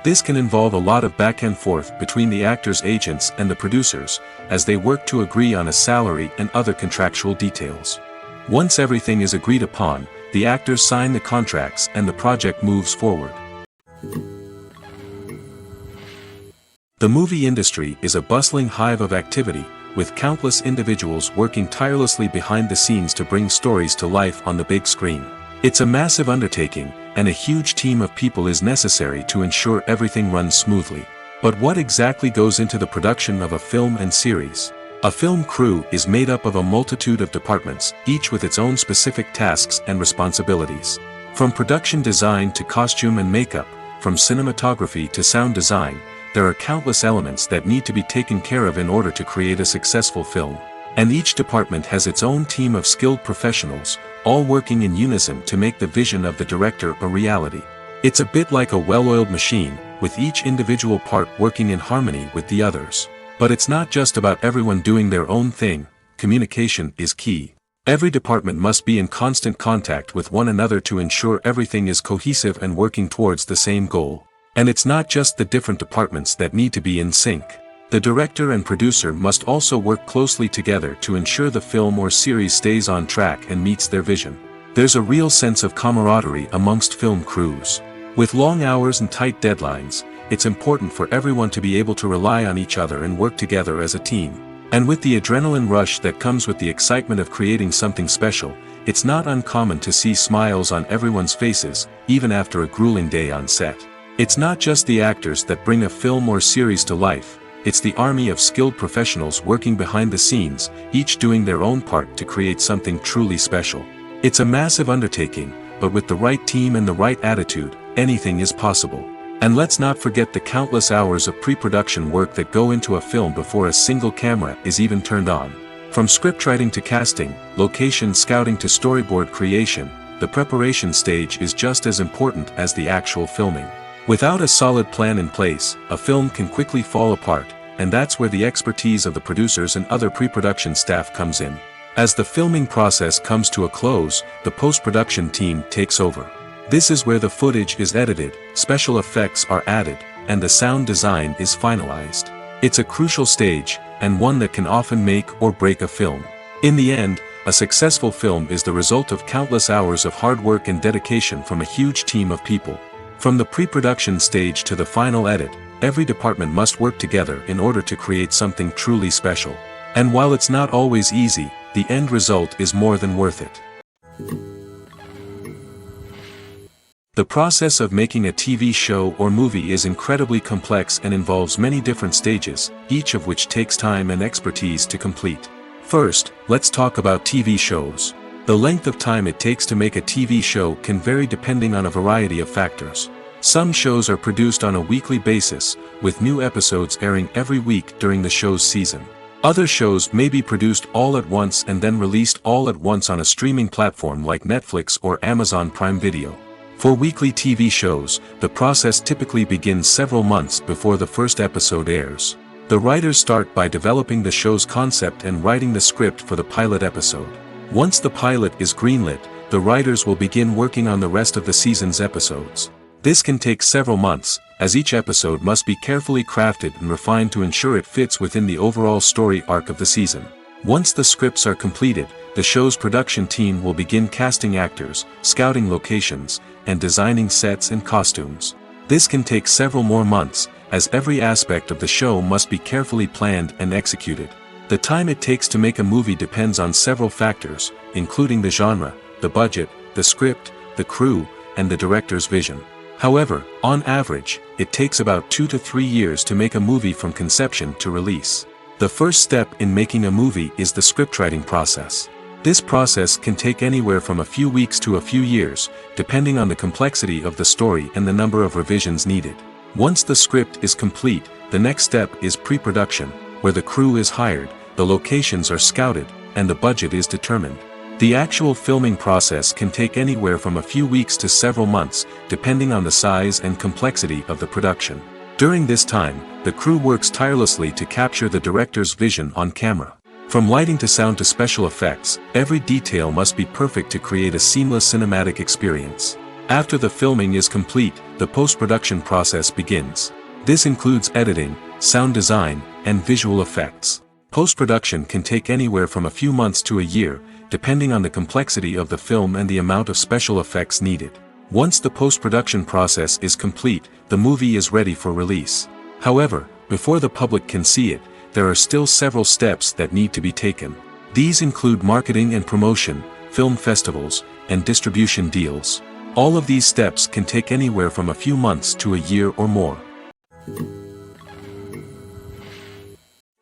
This can involve a lot of back and forth between the actors' agents and the producers, as they work to agree on a salary and other contractual details. Once everything is agreed upon, the actors sign the contracts and the project moves forward. The movie industry is a bustling hive of activity, with countless individuals working tirelessly behind the scenes to bring stories to life on the big screen. It's a massive undertaking, and a huge team of people is necessary to ensure everything runs smoothly. But what exactly goes into the production of a film and series? A film crew is made up of a multitude of departments, each with its own specific tasks and responsibilities. From production design to costume and makeup, from cinematography to sound design, there are countless elements that need to be taken care of in order to create a successful film. And each department has its own team of skilled professionals, all working in unison to make the vision of the director a reality. It's a bit like a well-oiled machine, with each individual part working in harmony with the others. But it's not just about everyone doing their own thing. Communication is key. Every department must be in constant contact with one another to ensure everything is cohesive and working towards the same goal. And it's not just the different departments that need to be in sync. The director and producer must also work closely together to ensure the film or series stays on track and meets their vision. There's a real sense of camaraderie amongst film crews. With long hours and tight deadlines, it's important for everyone to be able to rely on each other and work together as a team. And with the adrenaline rush that comes with the excitement of creating something special, it's not uncommon to see smiles on everyone's faces, even after a grueling day on set. It's not just the actors that bring a film or series to life, it's the army of skilled professionals working behind the scenes, each doing their own part to create something truly special. It's a massive undertaking, but with the right team and the right attitude, anything is possible. And let's not forget the countless hours of pre-production work that go into a film before a single camera is even turned on. From scriptwriting to casting, location scouting to storyboard creation, the preparation stage is just as important as the actual filming. Without a solid plan in place, a film can quickly fall apart, and that's where the expertise of the producers and other pre-production staff comes in. As the filming process comes to a close, the post-production team takes over. This is where the footage is edited, special effects are added, and the sound design is finalized. It's a crucial stage, and one that can often make or break a film. In the end, a successful film is the result of countless hours of hard work and dedication from a huge team of people. From the pre-production stage to the final edit, every department must work together in order to create something truly special. And while it's not always easy, the end result is more than worth it. The process of making a TV show or movie is incredibly complex and involves many different stages, each of which takes time and expertise to complete. First, let's talk about TV shows. The length of time it takes to make a TV show can vary depending on a variety of factors. Some shows are produced on a weekly basis, with new episodes airing every week during the show's season. Other shows may be produced all at once and then released all at once on a streaming platform like Netflix or Amazon Prime Video. For weekly TV shows, the process typically begins several months before the first episode airs. The writers start by developing the show's concept and writing the script for the pilot episode. Once the pilot is greenlit, the writers will begin working on the rest of the season's episodes. This can take several months, as each episode must be carefully crafted and refined to ensure it fits within the overall story arc of the season. Once the scripts are completed, the show's production team will begin casting actors, scouting locations, and designing sets and costumes. This can take several more months, as every aspect of the show must be carefully planned and executed. The time it takes to make a movie depends on several factors, including the genre, the budget, the script, the crew, and the director's vision. However, on average, it takes about 2 to 3 years to make a movie from conception to release. The first step in making a movie is the scriptwriting process. This process can take anywhere from a few weeks to a few years, depending on the complexity of the story and the number of revisions needed. Once the script is complete, the next step is pre-production, where the crew is hired, the locations are scouted, and the budget is determined. The actual filming process can take anywhere from a few weeks to several months, depending on the size and complexity of the production. During this time, the crew works tirelessly to capture the director's vision on camera. From lighting to sound to special effects, every detail must be perfect to create a seamless cinematic experience. After the filming is complete, the post-production process begins. This includes editing, sound design, and visual effects. Post-production can take anywhere from a few months to a year, depending on the complexity of the film and the amount of special effects needed. Once the post-production process is complete, the movie is ready for release. However, before the public can see it, there are still several steps that need to be taken. These include marketing and promotion, film festivals, and distribution deals. All of these steps can take anywhere from a few months to a year or more.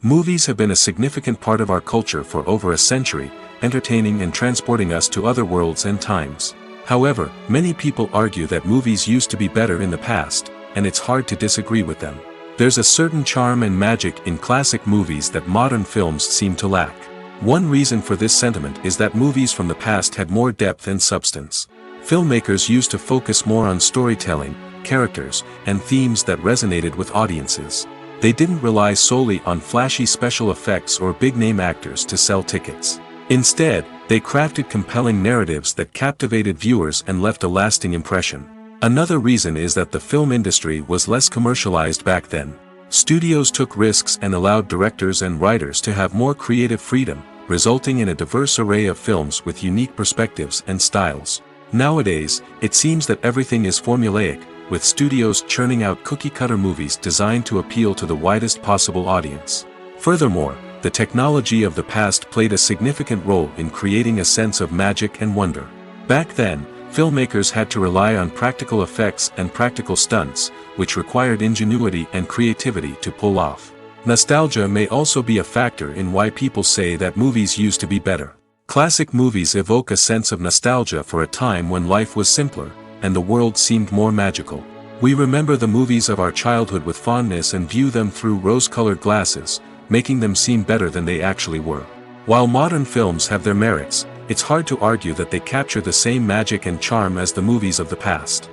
Movies have been a significant part of our culture for over a century, entertaining and transporting us to other worlds and times. However, many people argue that movies used to be better in the past, and it's hard to disagree with them. There's a certain charm and magic in classic movies that modern films seem to lack. One reason for this sentiment is that movies from the past had more depth and substance. Filmmakers used to focus more on storytelling, characters, and themes that resonated with audiences. They didn't rely solely on flashy special effects or big-name actors to sell tickets. Instead, they crafted compelling narratives that captivated viewers and left a lasting impression. Another reason is that the film industry was less commercialized back then. Studios took risks and allowed directors and writers to have more creative freedom, resulting in a diverse array of films with unique perspectives and styles. Nowadays, it seems that everything is formulaic, with studios churning out cookie-cutter movies designed to appeal to the widest possible audience. Furthermore, the technology of the past played a significant role in creating a sense of magic and wonder. Back then, filmmakers had to rely on practical effects and practical stunts, which required ingenuity and creativity to pull off. Nostalgia may also be a factor in why people say that movies used to be better. Classic movies evoke a sense of nostalgia for a time when life was simpler, and the world seemed more magical. We remember the movies of our childhood with fondness and view them through rose-colored glasses, making them seem better than they actually were. While modern films have their merits, it's hard to argue that they capture the same magic and charm as the movies of the past.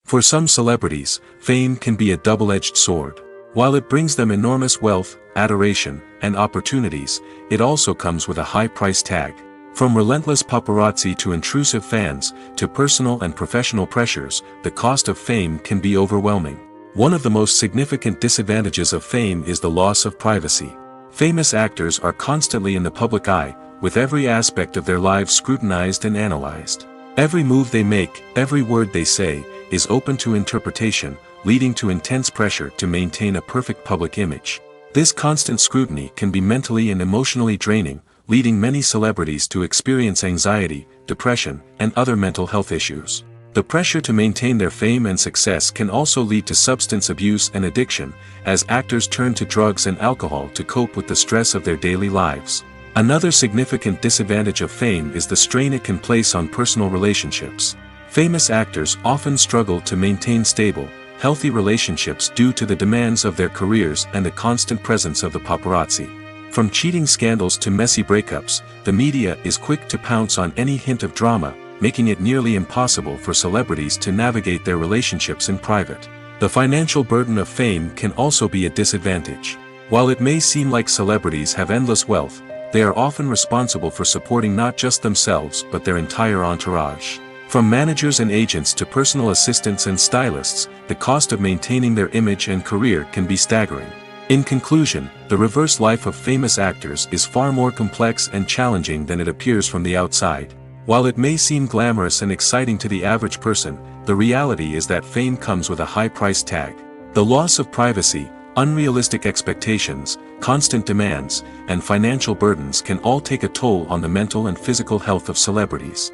For some celebrities, fame can be a double-edged sword. While it brings them enormous wealth, adoration, and opportunities, it also comes with a high price tag. From relentless paparazzi to intrusive fans, to personal and professional pressures, the cost of fame can be overwhelming. One of the most significant disadvantages of fame is the loss of privacy. Famous actors are constantly in the public eye, with every aspect of their lives scrutinized and analyzed. Every move they make, every word they say, is open to interpretation, leading to intense pressure to maintain a perfect public image. This constant scrutiny can be mentally and emotionally draining, leading many celebrities to experience anxiety, depression, and other mental health issues. The pressure to maintain their fame and success can also lead to substance abuse and addiction, as actors turn to drugs and alcohol to cope with the stress of their daily lives. Another significant disadvantage of fame is the strain it can place on personal relationships. Famous actors often struggle to maintain stable, healthy relationships due to the demands of their careers and the constant presence of the paparazzi. From cheating scandals to messy breakups, the media is quick to pounce on any hint of drama, making it nearly impossible for celebrities to navigate their relationships in private. The financial burden of fame can also be a disadvantage. While it may seem like celebrities have endless wealth, they are often responsible for supporting not just themselves but their entire entourage. From managers and agents to personal assistants and stylists, the cost of maintaining their image and career can be staggering. In conclusion, the reverse life of famous actors is far more complex and challenging than it appears from the outside. While it may seem glamorous and exciting to the average person, the reality is that fame comes with a high price tag. The loss of privacy, unrealistic expectations, constant demands, and financial burdens can all take a toll on the mental and physical health of celebrities.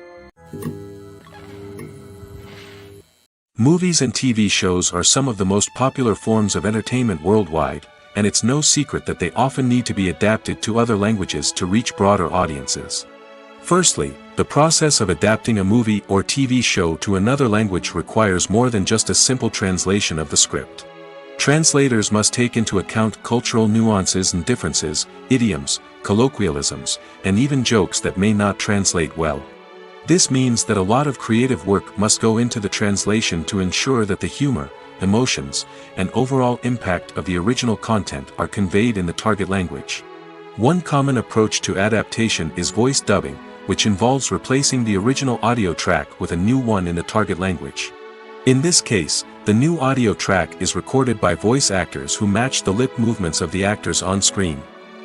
Movies and TV shows are some of the most popular forms of entertainment worldwide, and it's no secret that they often need to be adapted to other languages to reach broader audiences. Firstly, the process of adapting a movie or TV show to another language requires more than just a simple translation of the script. Translators must take into account cultural nuances and differences, idioms, colloquialisms, and even jokes that may not translate well. This means that a lot of creative work must go into the translation to ensure that the humor, emotions, and overall impact of the original content are conveyed in the target language. One common approach to adaptation is voice dubbing, which involves replacing the original audio track with a new one in the target language. In this case, the new audio track is recorded by voice actors who match the lip movements of the actors on screen.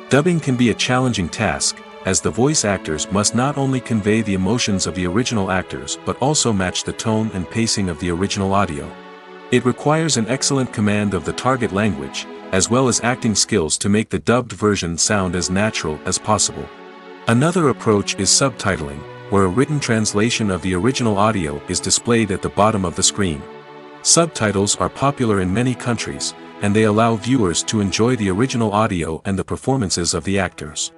Dubbing can be a challenging task, as the voice actors must not only convey the emotions of the original actors but also match the tone and pacing of the original audio. It requires an excellent command of the target language, as well as acting skills to make the dubbed version sound as natural as possible. Another approach is subtitling, where a written translation of the original audio is displayed at the bottom of the screen. Subtitles are popular in many countries, and they allow viewers to enjoy the original audio and the performances of the actors.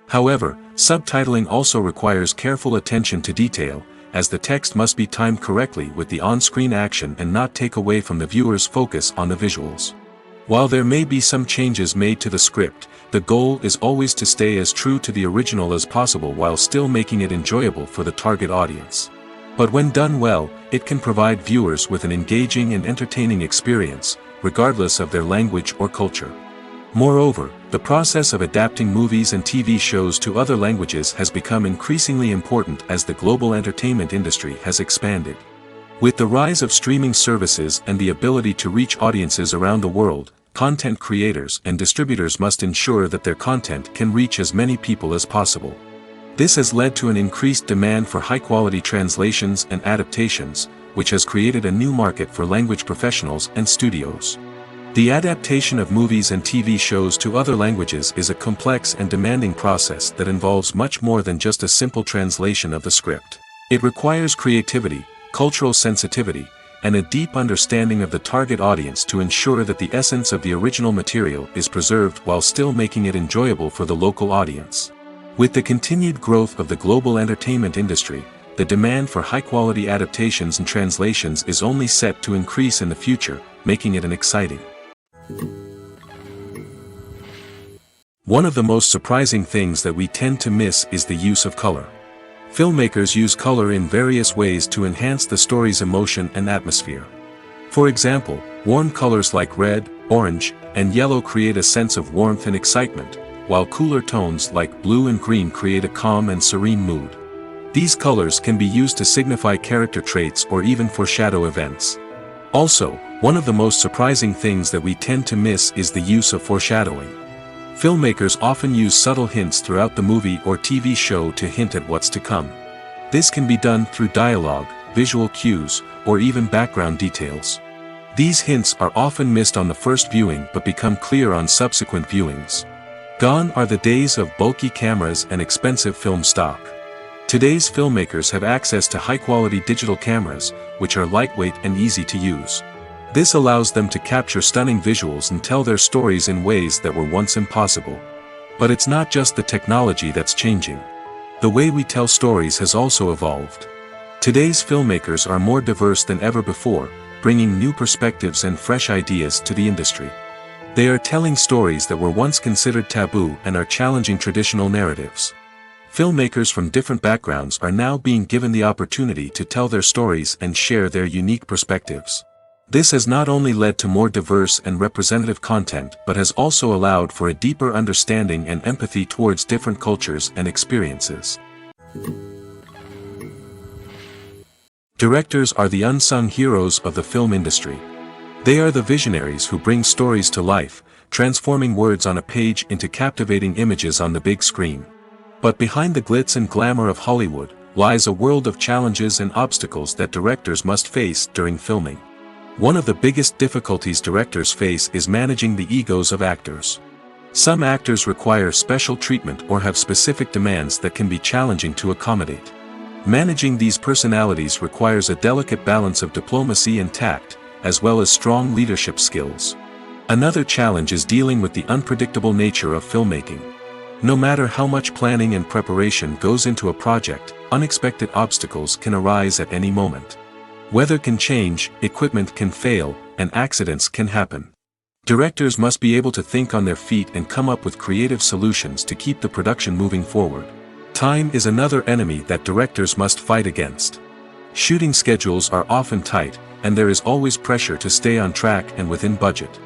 However, subtitling also requires careful attention to detail, as the text must be timed correctly with the on-screen action and not take away from the viewer's focus on the visuals. While there may be some changes made to the script, the goal is always to stay as true to the original as possible while still making it enjoyable for the target audience. But when done well, it can provide viewers with an engaging and entertaining experience, regardless of their language or culture. Moreover, the process of adapting movies and TV shows to other languages has become increasingly important as the global entertainment industry has expanded. With the rise of streaming services and the ability to reach audiences around the world, content creators and distributors must ensure that their content can reach as many people as possible. This has led to an increased demand for high-quality translations and adaptations, which has created a new market for language professionals and studios. The adaptation of movies and TV shows to other languages is a complex and demanding process that involves much more than just a simple translation of the script. It requires creativity, cultural sensitivity, and a deep understanding of the target audience to ensure that the essence of the original material is preserved while still making it enjoyable for the local audience. With the continued growth of the global entertainment industry, the demand for high-quality adaptations and translations is only set to increase in the future, making it an exciting. One of the most surprising things that we tend to miss is the use of color. Filmmakers use color in various ways to enhance the story's emotion and atmosphere. For example, warm colors like red, orange, and yellow create a sense of warmth and excitement, while cooler tones like blue and green create a calm and serene mood. These colors can be used to signify character traits or even foreshadow events. Also, one of the most surprising things that we tend to miss is the use of foreshadowing. Filmmakers often use subtle hints throughout the movie or TV show to hint at what's to come. This can be done through dialogue, visual cues, or even background details. These hints are often missed on the first viewing but become clear on subsequent viewings. Gone are the days of bulky cameras and expensive film stock. Today's filmmakers have access to high-quality digital cameras, which are lightweight and easy to use. This allows them to capture stunning visuals and tell their stories in ways that were once impossible. But it's not just the technology that's changing. The way we tell stories has also evolved. Today's filmmakers are more diverse than ever before, bringing new perspectives and fresh ideas to the industry. They are telling stories that were once considered taboo and are challenging traditional narratives. Filmmakers from different backgrounds are now being given the opportunity to tell their stories and share their unique perspectives. This has not only led to more diverse and representative content but has also allowed for a deeper understanding and empathy towards different cultures and experiences. Directors are the unsung heroes of the film industry. They are the visionaries who bring stories to life, transforming words on a page into captivating images on the big screen. But behind the glitz and glamour of Hollywood lies a world of challenges and obstacles that directors must face during filming. One of the biggest difficulties directors face is managing the egos of actors. Some actors require special treatment or have specific demands that can be challenging to accommodate. Managing these personalities requires a delicate balance of diplomacy and tact, as well as strong leadership skills. Another challenge is dealing with the unpredictable nature of filmmaking. No matter how much planning and preparation goes into a project, unexpected obstacles can arise at any moment. Weather can change, equipment can fail, and accidents can happen. Directors must be able to think on their feet and come up with creative solutions to keep the production moving forward. Time is another enemy that directors must fight against. Shooting schedules are often tight, and there is always pressure to stay on track and within budget.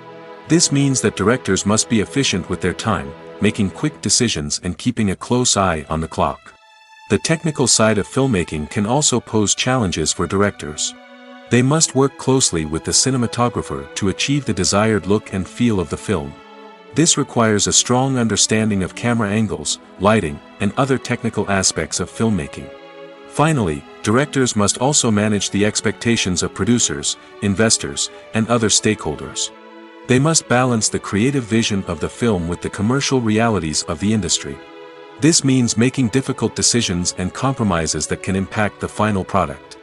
This means that directors must be efficient with their time, making quick decisions and keeping a close eye on the clock. The technical side of filmmaking can also pose challenges for directors. They must work closely with the cinematographer to achieve the desired look and feel of the film. This requires a strong understanding of camera angles, lighting, and other technical aspects of filmmaking. Finally, directors must also manage the expectations of producers, investors, and other stakeholders. They must balance the creative vision of the film with the commercial realities of the industry. This means making difficult decisions and compromises that can impact the final product.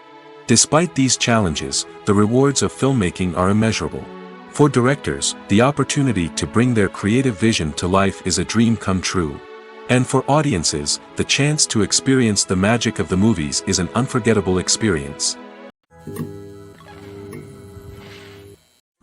Despite these challenges, the rewards of filmmaking are immeasurable. For directors, the opportunity to bring their creative vision to life is a dream come true. And for audiences, the chance to experience the magic of the movies is an unforgettable experience.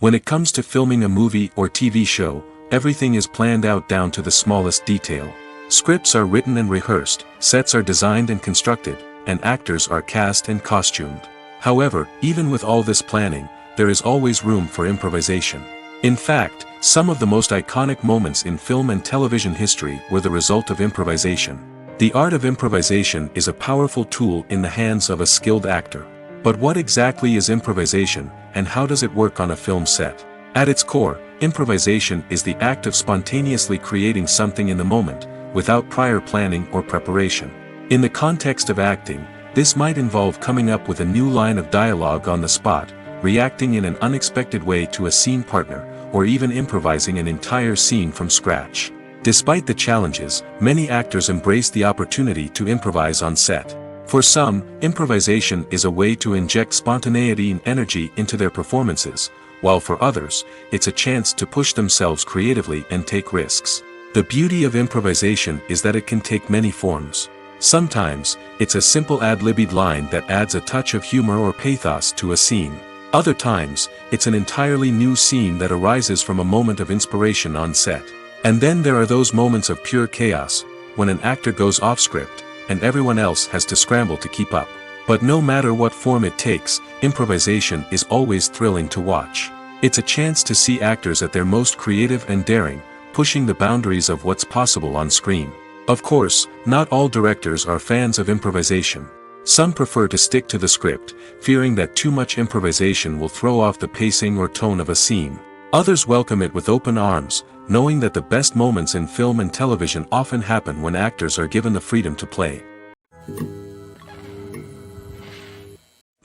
When it comes to filming a movie or TV show, everything is planned out down to the smallest detail. Scripts are written and rehearsed, sets are designed and constructed, and actors are cast and costumed. However, even with all this planning, there is always room for improvisation. In fact, some of the most iconic moments in film and television history were the result of improvisation. The art of improvisation is a powerful tool in the hands of a skilled actor. But what exactly is improvisation, and how does it work on a film set? At its core, improvisation is the act of spontaneously creating something in the moment, without prior planning or preparation. In the context of acting, this might involve coming up with a new line of dialogue on the spot, reacting in an unexpected way to a scene partner, or even improvising an entire scene from scratch. Despite the challenges, many actors embrace the opportunity to improvise on set. For some, improvisation is a way to inject spontaneity and energy into their performances, while for others, it's a chance to push themselves creatively and take risks. The beauty of improvisation is that it can take many forms. Sometimes, it's a simple ad-libbed line that adds a touch of humor or pathos to a scene. Other times, it's an entirely new scene that arises from a moment of inspiration on set. And then there are those moments of pure chaos, when an actor goes off script, and everyone else has to scramble to keep up. But no matter what form it takes, improvisation is always thrilling to watch. It's a chance to see actors at their most creative and daring, pushing the boundaries of what's possible on screen. Of course, not all directors are fans of improvisation. Some prefer to stick to the script, fearing that too much improvisation will throw off the pacing or tone of a scene. Others welcome it with open arms, knowing that the best moments in film and television often happen when actors are given the freedom to play.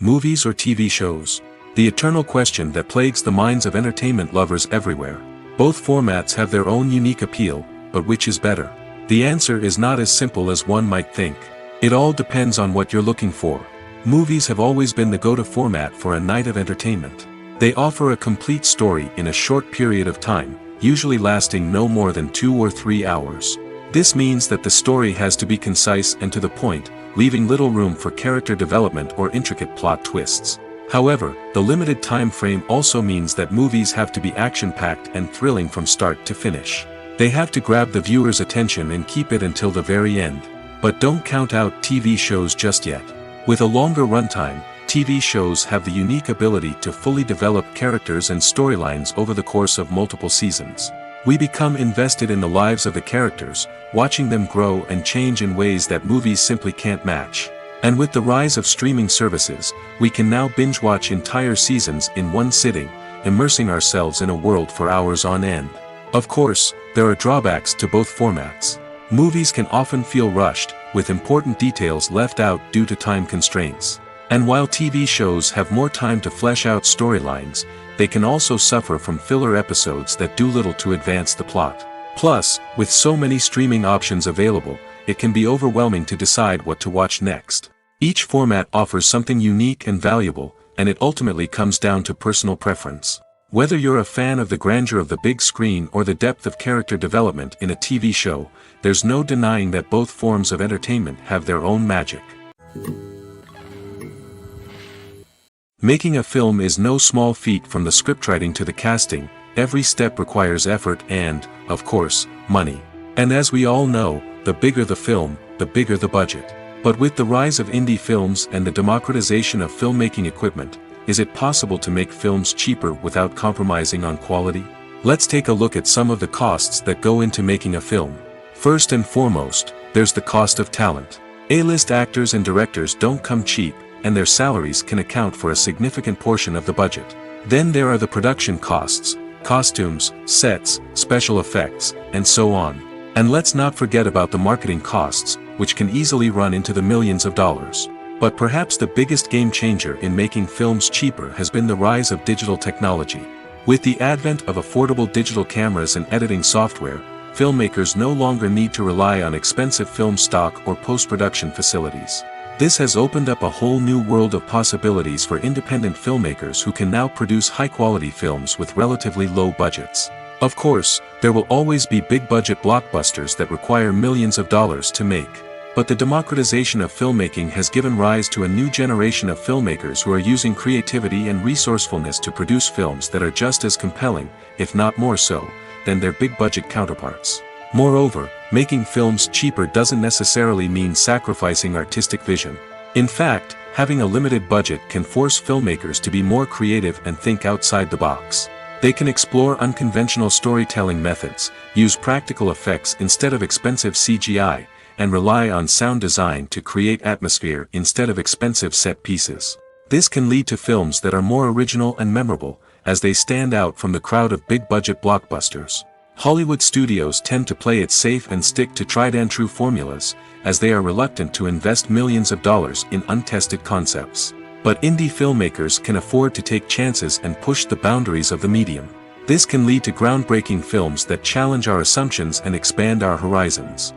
Movies or TV shows? The eternal question that plagues the minds of entertainment lovers everywhere. Both formats have their own unique appeal, but which is better? The answer is not as simple as one might think. It all depends on what you're looking for. Movies have always been the go-to format for a night of entertainment. They offer a complete story in a short period of time, usually lasting no more than 2 or 3 hours. This means that the story has to be concise and to the point, leaving little room for character development or intricate plot twists. However, the limited time frame also means that movies have to be action-packed and thrilling from start to finish. They have to grab the viewer's attention and keep it until the very end. But don't count out TV shows just yet. With a longer runtime, TV shows have the unique ability to fully develop characters and storylines over the course of multiple seasons. We become invested in the lives of the characters, watching them grow and change in ways that movies simply can't match. And with the rise of streaming services, we can now binge-watch entire seasons in one sitting, immersing ourselves in a world for hours on end. Of course, there are drawbacks to both formats. Movies can often feel rushed, with important details left out due to time constraints. And while TV shows have more time to flesh out storylines, they can also suffer from filler episodes that do little to advance the plot. Plus, with so many streaming options available, it can be overwhelming to decide what to watch next. Each format offers something unique and valuable, and it ultimately comes down to personal preference. Whether you're a fan of the grandeur of the big screen or the depth of character development in a TV show, there's no denying that both forms of entertainment have their own magic. Making a film is no small feat. From the scriptwriting to the casting, every step requires effort and, of course, money. And as we all know, the bigger the film, the bigger the budget. But with the rise of indie films and the democratization of filmmaking equipment, is it possible to make films cheaper without compromising on quality? Let's take a look at some of the costs that go into making a film. First and foremost, there's the cost of talent. A-list actors and directors don't come cheap, and their salaries can account for a significant portion of the budget. Then there are the production costs, costumes, sets, special effects, and so on. And let's not forget about the marketing costs, which can easily run into the millions of dollars. But perhaps the biggest game changer in making films cheaper has been the rise of digital technology. With the advent of affordable digital cameras and editing software, filmmakers no longer need to rely on expensive film stock or post-production facilities. This has opened up a whole new world of possibilities for independent filmmakers who can now produce high-quality films with relatively low budgets. Of course, there will always be big-budget blockbusters that require millions of dollars to make. But the democratization of filmmaking has given rise to a new generation of filmmakers who are using creativity and resourcefulness to produce films that are just as compelling, if not more so, than their big-budget counterparts. Moreover, making films cheaper doesn't necessarily mean sacrificing artistic vision. In fact, having a limited budget can force filmmakers to be more creative and think outside the box. They can explore unconventional storytelling methods, use practical effects instead of expensive CGI, and rely on sound design to create atmosphere instead of expensive set pieces. This can lead to films that are more original and memorable, as they stand out from the crowd of big-budget blockbusters. Hollywood studios tend to play it safe and stick to tried-and-true formulas, as they are reluctant to invest millions of dollars in untested concepts. But indie filmmakers can afford to take chances and push the boundaries of the medium. This can lead to groundbreaking films that challenge our assumptions and expand our horizons.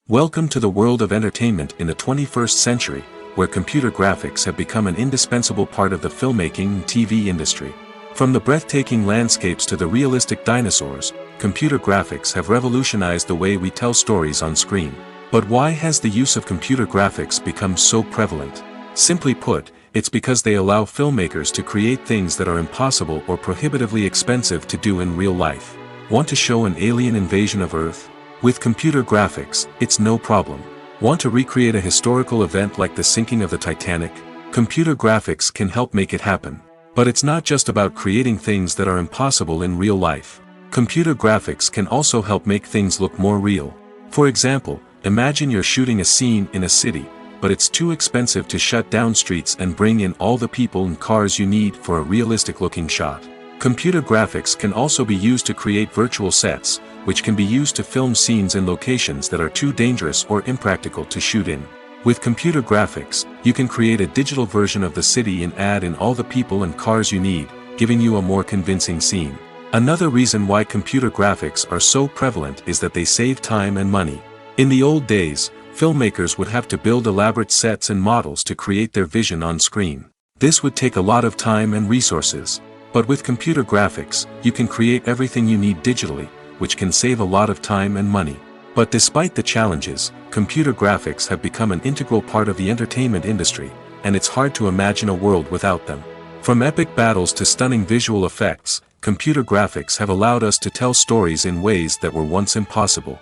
Welcome to the world of entertainment in the 21st century, where computer graphics have become an indispensable part of the filmmaking and TV industry. From the breathtaking landscapes to the realistic dinosaurs, computer graphics have revolutionized the way we tell stories on screen. But why has the use of computer graphics become so prevalent? Simply put, it's because they allow filmmakers to create things that are impossible or prohibitively expensive to do in real life. Want to show an alien invasion of Earth? With computer graphics, it's no problem. Want to recreate a historical event like the sinking of the Titanic? Computer graphics can help make it happen. But it's not just about creating things that are impossible in real life. Computer graphics can also help make things look more real. For example, imagine you're shooting a scene in a city, but it's too expensive to shut down streets and bring in all the people and cars you need for a realistic-looking shot. Computer graphics can also be used to create virtual sets, which can be used to film scenes in locations that are too dangerous or impractical to shoot in. With computer graphics, you can create a digital version of the city and add in all the people and cars you need, giving you a more convincing scene. Another reason why computer graphics are so prevalent is that they save time and money. In the old days, filmmakers would have to build elaborate sets and models to create their vision on screen. This would take a lot of time and resources. But with computer graphics, you can create everything you need digitally, which can save a lot of time and money. But despite the challenges, computer graphics have become an integral part of the entertainment industry, and it's hard to imagine a world without them. From epic battles to stunning visual effects, computer graphics have allowed us to tell stories in ways that were once impossible.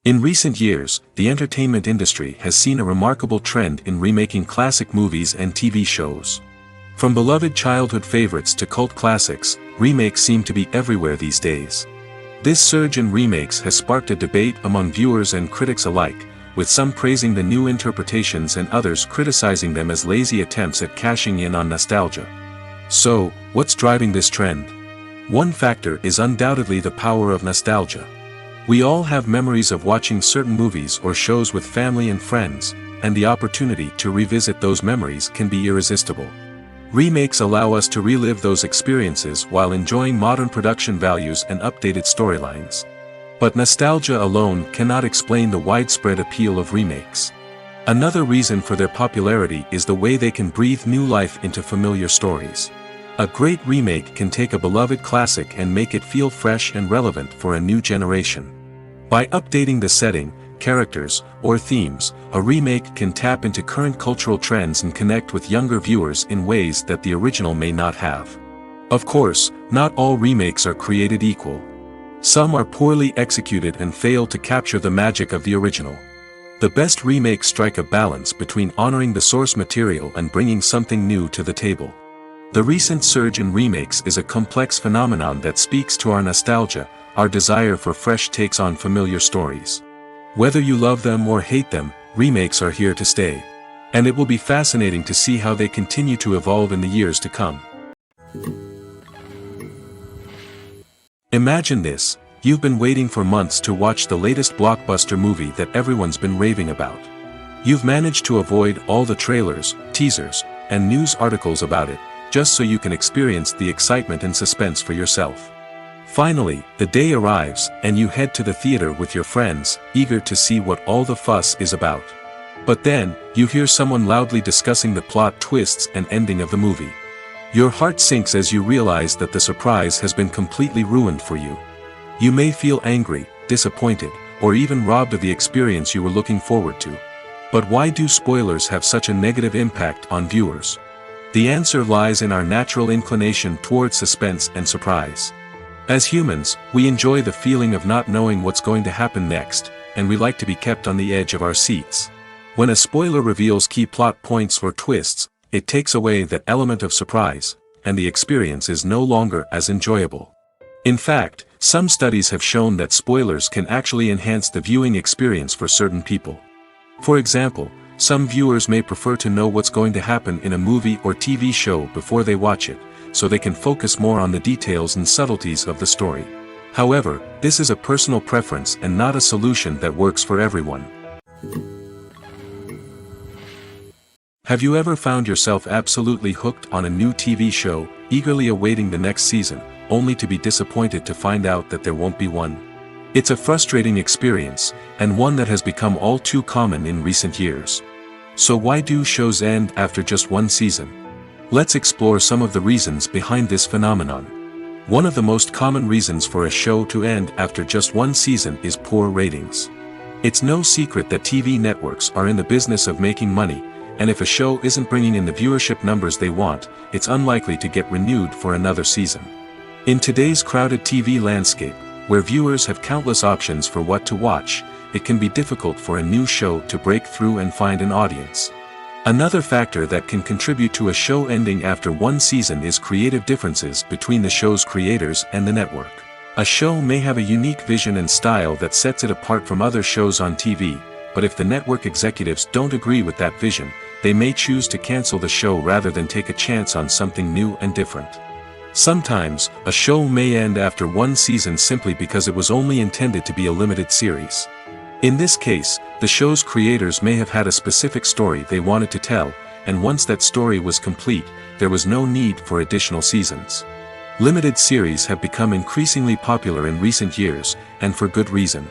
In recent years, the entertainment industry has seen a remarkable trend in remaking classic movies and TV shows. From beloved childhood favorites to cult classics, remakes seem to be everywhere these days. This surge in remakes has sparked a debate among viewers and critics alike, with some praising the new interpretations and others criticizing them as lazy attempts at cashing in on nostalgia. So, what's driving this trend? One factor is undoubtedly the power of nostalgia. We all have memories of watching certain movies or shows with family and friends, and the opportunity to revisit those memories can be irresistible. Remakes allow us to relive those experiences while enjoying modern production values and updated storylines. But nostalgia alone cannot explain the widespread appeal of remakes. Another reason for their popularity is the way they can breathe new life into familiar stories. A great remake can take a beloved classic and make it feel fresh and relevant for a new generation. By updating the setting, characters, or themes, a remake can tap into current cultural trends and connect with younger viewers in ways that the original may not have. Of course, not all remakes are created equal. Some are poorly executed and fail to capture the magic of the original. The best remakes strike a balance between honoring the source material and bringing something new to the table. The recent surge in remakes is a complex phenomenon that speaks to our nostalgia, our desire for fresh takes on familiar stories. Whether you love them or hate them, remakes are here to stay. And it will be fascinating to see how they continue to evolve in the years to come. Imagine this: you've been waiting for months to watch the latest blockbuster movie that everyone's been raving about. You've managed to avoid all the trailers, teasers, and news articles about it, just so you can experience the excitement and suspense for yourself. Finally, the day arrives, and you head to the theater with your friends, eager to see what all the fuss is about. But then, you hear someone loudly discussing the plot twists and ending of the movie. Your heart sinks as you realize that the surprise has been completely ruined for you. You may feel angry, disappointed, or even robbed of the experience you were looking forward to. But why do spoilers have such a negative impact on viewers? The answer lies in our natural inclination towards suspense and surprise. As humans, we enjoy the feeling of not knowing what's going to happen next, and we like to be kept on the edge of our seats. When a spoiler reveals key plot points or twists, it takes away that element of surprise, and the experience is no longer as enjoyable. In fact, some studies have shown that spoilers can actually enhance the viewing experience for certain people. For example, some viewers may prefer to know what's going to happen in a movie or TV show before they watch it, so they can focus more on the details and subtleties of the story. However, this is a personal preference and not a solution that works for everyone. Have you ever found yourself absolutely hooked on a new TV show, eagerly awaiting the next season, only to be disappointed to find out that there won't be one? It's a frustrating experience, and one that has become all too common in recent years. So why do shows end after just one season? Let's explore some of the reasons behind this phenomenon. One of the most common reasons for a show to end after just one season is poor ratings. It's no secret that TV networks are in the business of making money, and if a show isn't bringing in the viewership numbers they want, it's unlikely to get renewed for another season. In today's crowded TV landscape, where viewers have countless options for what to watch, it can be difficult for a new show to break through and find an audience. Another factor that can contribute to a show ending after one season is creative differences between the show's creators and the network. A show may have a unique vision and style that sets it apart from other shows on TV, but if the network executives don't agree with that vision, they may choose to cancel the show rather than take a chance on something new and different. Sometimes, a show may end after one season simply because it was only intended to be a limited series. In this case, the show's creators may have had a specific story they wanted to tell, and once that story was complete, there was no need for additional seasons. Limited series have become increasingly popular in recent years, and for good reason.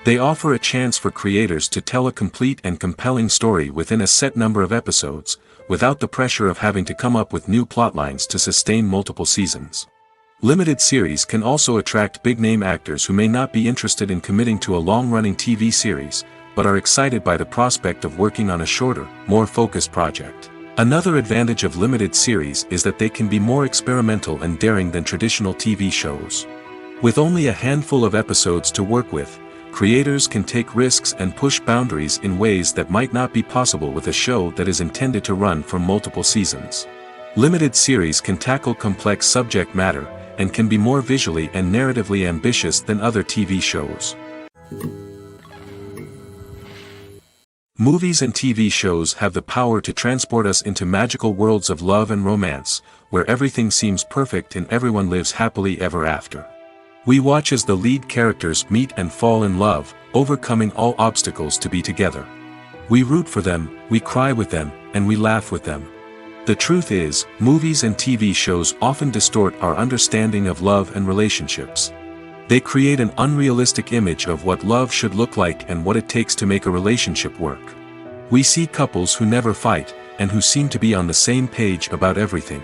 They offer a chance for creators to tell a complete and compelling story within a set number of episodes, without the pressure of having to come up with new plotlines to sustain multiple seasons. Limited series can also attract big-name actors who may not be interested in committing to a long-running TV series, but are excited by the prospect of working on a shorter, more focused project. Another advantage of limited series is that they can be more experimental and daring than traditional TV shows. With only a handful of episodes to work with, creators can take risks and push boundaries in ways that might not be possible with a show that is intended to run for multiple seasons. Limited series can tackle complex subject matter, and can be more visually and narratively ambitious than other TV shows. Movies and TV shows have the power to transport us into magical worlds of love and romance, where everything seems perfect and everyone lives happily ever after. We watch as the lead characters meet and fall in love, overcoming all obstacles to be together. We root for them, we cry with them, and we laugh with them. The truth is, movies and TV shows often distort our understanding of love and relationships. They create an unrealistic image of what love should look like and what it takes to make a relationship work. We see couples who never fight, and who seem to be on the same page about everything.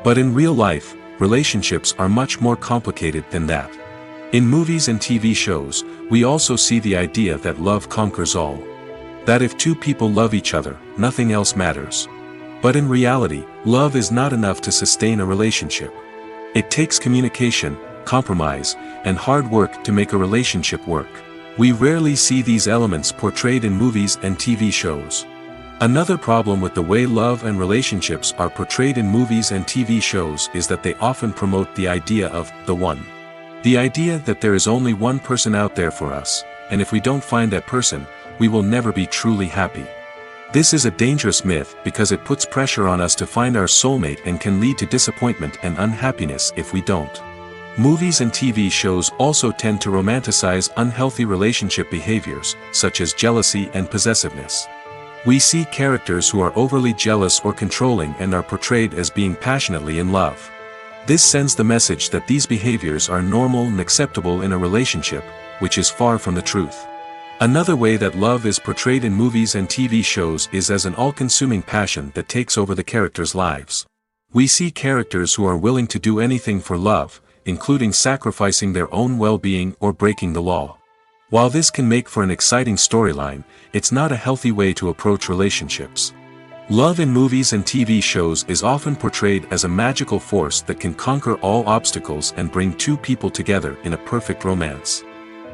But in real life, relationships are much more complicated than that. In movies and TV shows, we also see the idea that love conquers all. That if two people love each other, nothing else matters. But in reality, love is not enough to sustain a relationship. It takes communication, compromise, and hard work to make a relationship work. We rarely see these elements portrayed in movies and TV shows. Another problem with the way love and relationships are portrayed in movies and TV shows is that they often promote the idea of the one. The idea that there is only one person out there for us, and if we don't find that person, we will never be truly happy. This is a dangerous myth because it puts pressure on us to find our soulmate and can lead to disappointment and unhappiness if we don't. Movies and TV shows also tend to romanticize unhealthy relationship behaviors, such as jealousy and possessiveness. We see characters who are overly jealous or controlling and are portrayed as being passionately in love. This sends the message that these behaviors are normal and acceptable in a relationship, which is far from the truth. Another way that love is portrayed in movies and TV shows is as an all-consuming passion that takes over the characters' lives. We see characters who are willing to do anything for love, including sacrificing their own well-being or breaking the law. While this can make for an exciting storyline, it's not a healthy way to approach relationships. Love in movies and TV shows is often portrayed as a magical force that can conquer all obstacles and bring two people together in a perfect romance.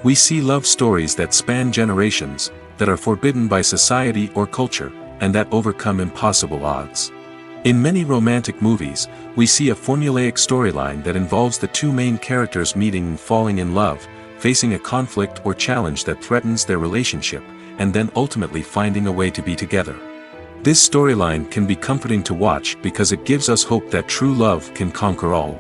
We see love stories that span generations, that are forbidden by society or culture, and that overcome impossible odds. In many romantic movies, we see a formulaic storyline that involves the two main characters meeting and falling in love, facing a conflict or challenge that threatens their relationship, and then ultimately finding a way to be together. This storyline can be comforting to watch because it gives us hope that true love can conquer all.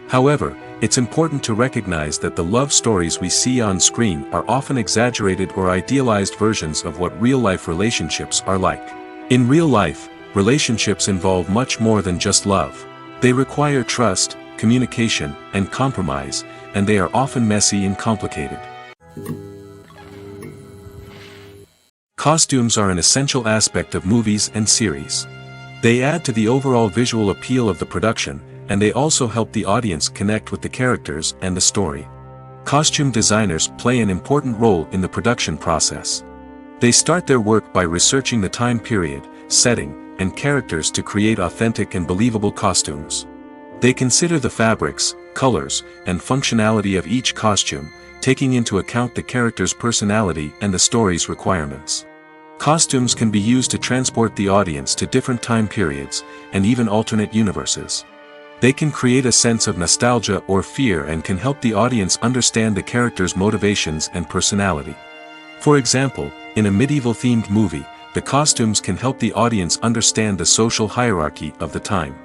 However, it's important to recognize that the love stories we see on screen are often exaggerated or idealized versions of what real-life relationships are like. In real life, relationships involve much more than just love. They require trust, communication, and compromise, and they are often messy and complicated. Costumes are an essential aspect of movies and series. They add to the overall visual appeal of the production, and they also help the audience connect with the characters and the story. Costume designers play an important role in the production process. They start their work by researching the time period, setting, and characters to create authentic and believable costumes. They consider the fabrics, colors, and functionality of each costume, taking into account the character's personality and the story's requirements. Costumes can be used to transport the audience to different time periods, and even alternate universes. They can create a sense of nostalgia or fear and can help the audience understand the character's motivations and personality. For example, in a medieval-themed movie, the costumes can help the audience understand the social hierarchy of the time.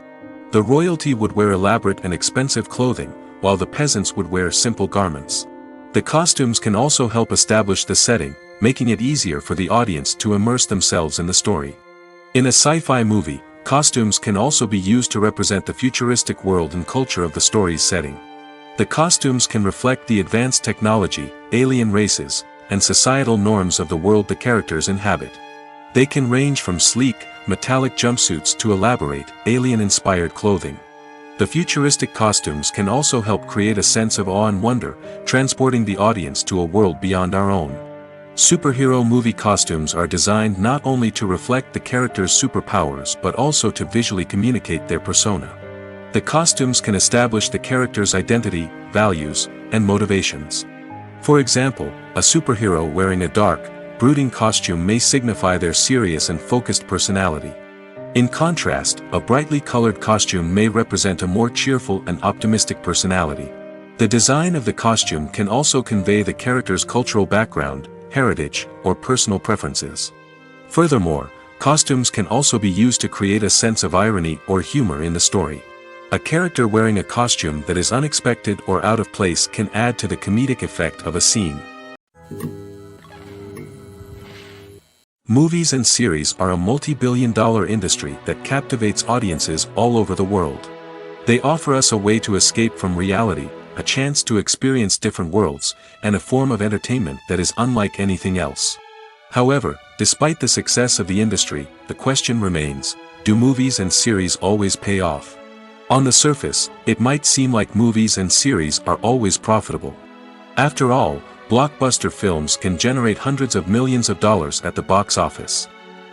The royalty would wear elaborate and expensive clothing, while the peasants would wear simple garments. The costumes can also help establish the setting, making it easier for the audience to immerse themselves in the story. In a sci-fi movie, costumes can also be used to represent the futuristic world and culture of the story's setting. The costumes can reflect the advanced technology, alien races, and societal norms of the world the characters inhabit. They can range from sleek, metallic jumpsuits to elaborate, alien-inspired clothing. The futuristic costumes can also help create a sense of awe and wonder, transporting the audience to a world beyond our own. Superhero movie costumes are designed not only to reflect the character's superpowers but also to visually communicate their persona. The costumes can establish the character's identity, values, and motivations. For example, a superhero wearing a dark, brooding costume may signify their serious and focused personality. In contrast, a brightly colored costume may represent a more cheerful and optimistic personality. The design of the costume can also convey the character's cultural background, heritage, or personal preferences. Furthermore, costumes can also be used to create a sense of irony or humor in the story. A character wearing a costume that is unexpected or out of place can add to the comedic effect of a scene. Movies and series are a multi-billion-dollar industry that captivates audiences all over the world. They offer us a way to escape from reality, a chance to experience different worlds, and a form of entertainment that is unlike anything else. However, despite the success of the industry, the question remains, do movies and series always pay off? On the surface, it might seem like movies and series are always profitable. After all, blockbuster films can generate hundreds of millions of dollars at the box office.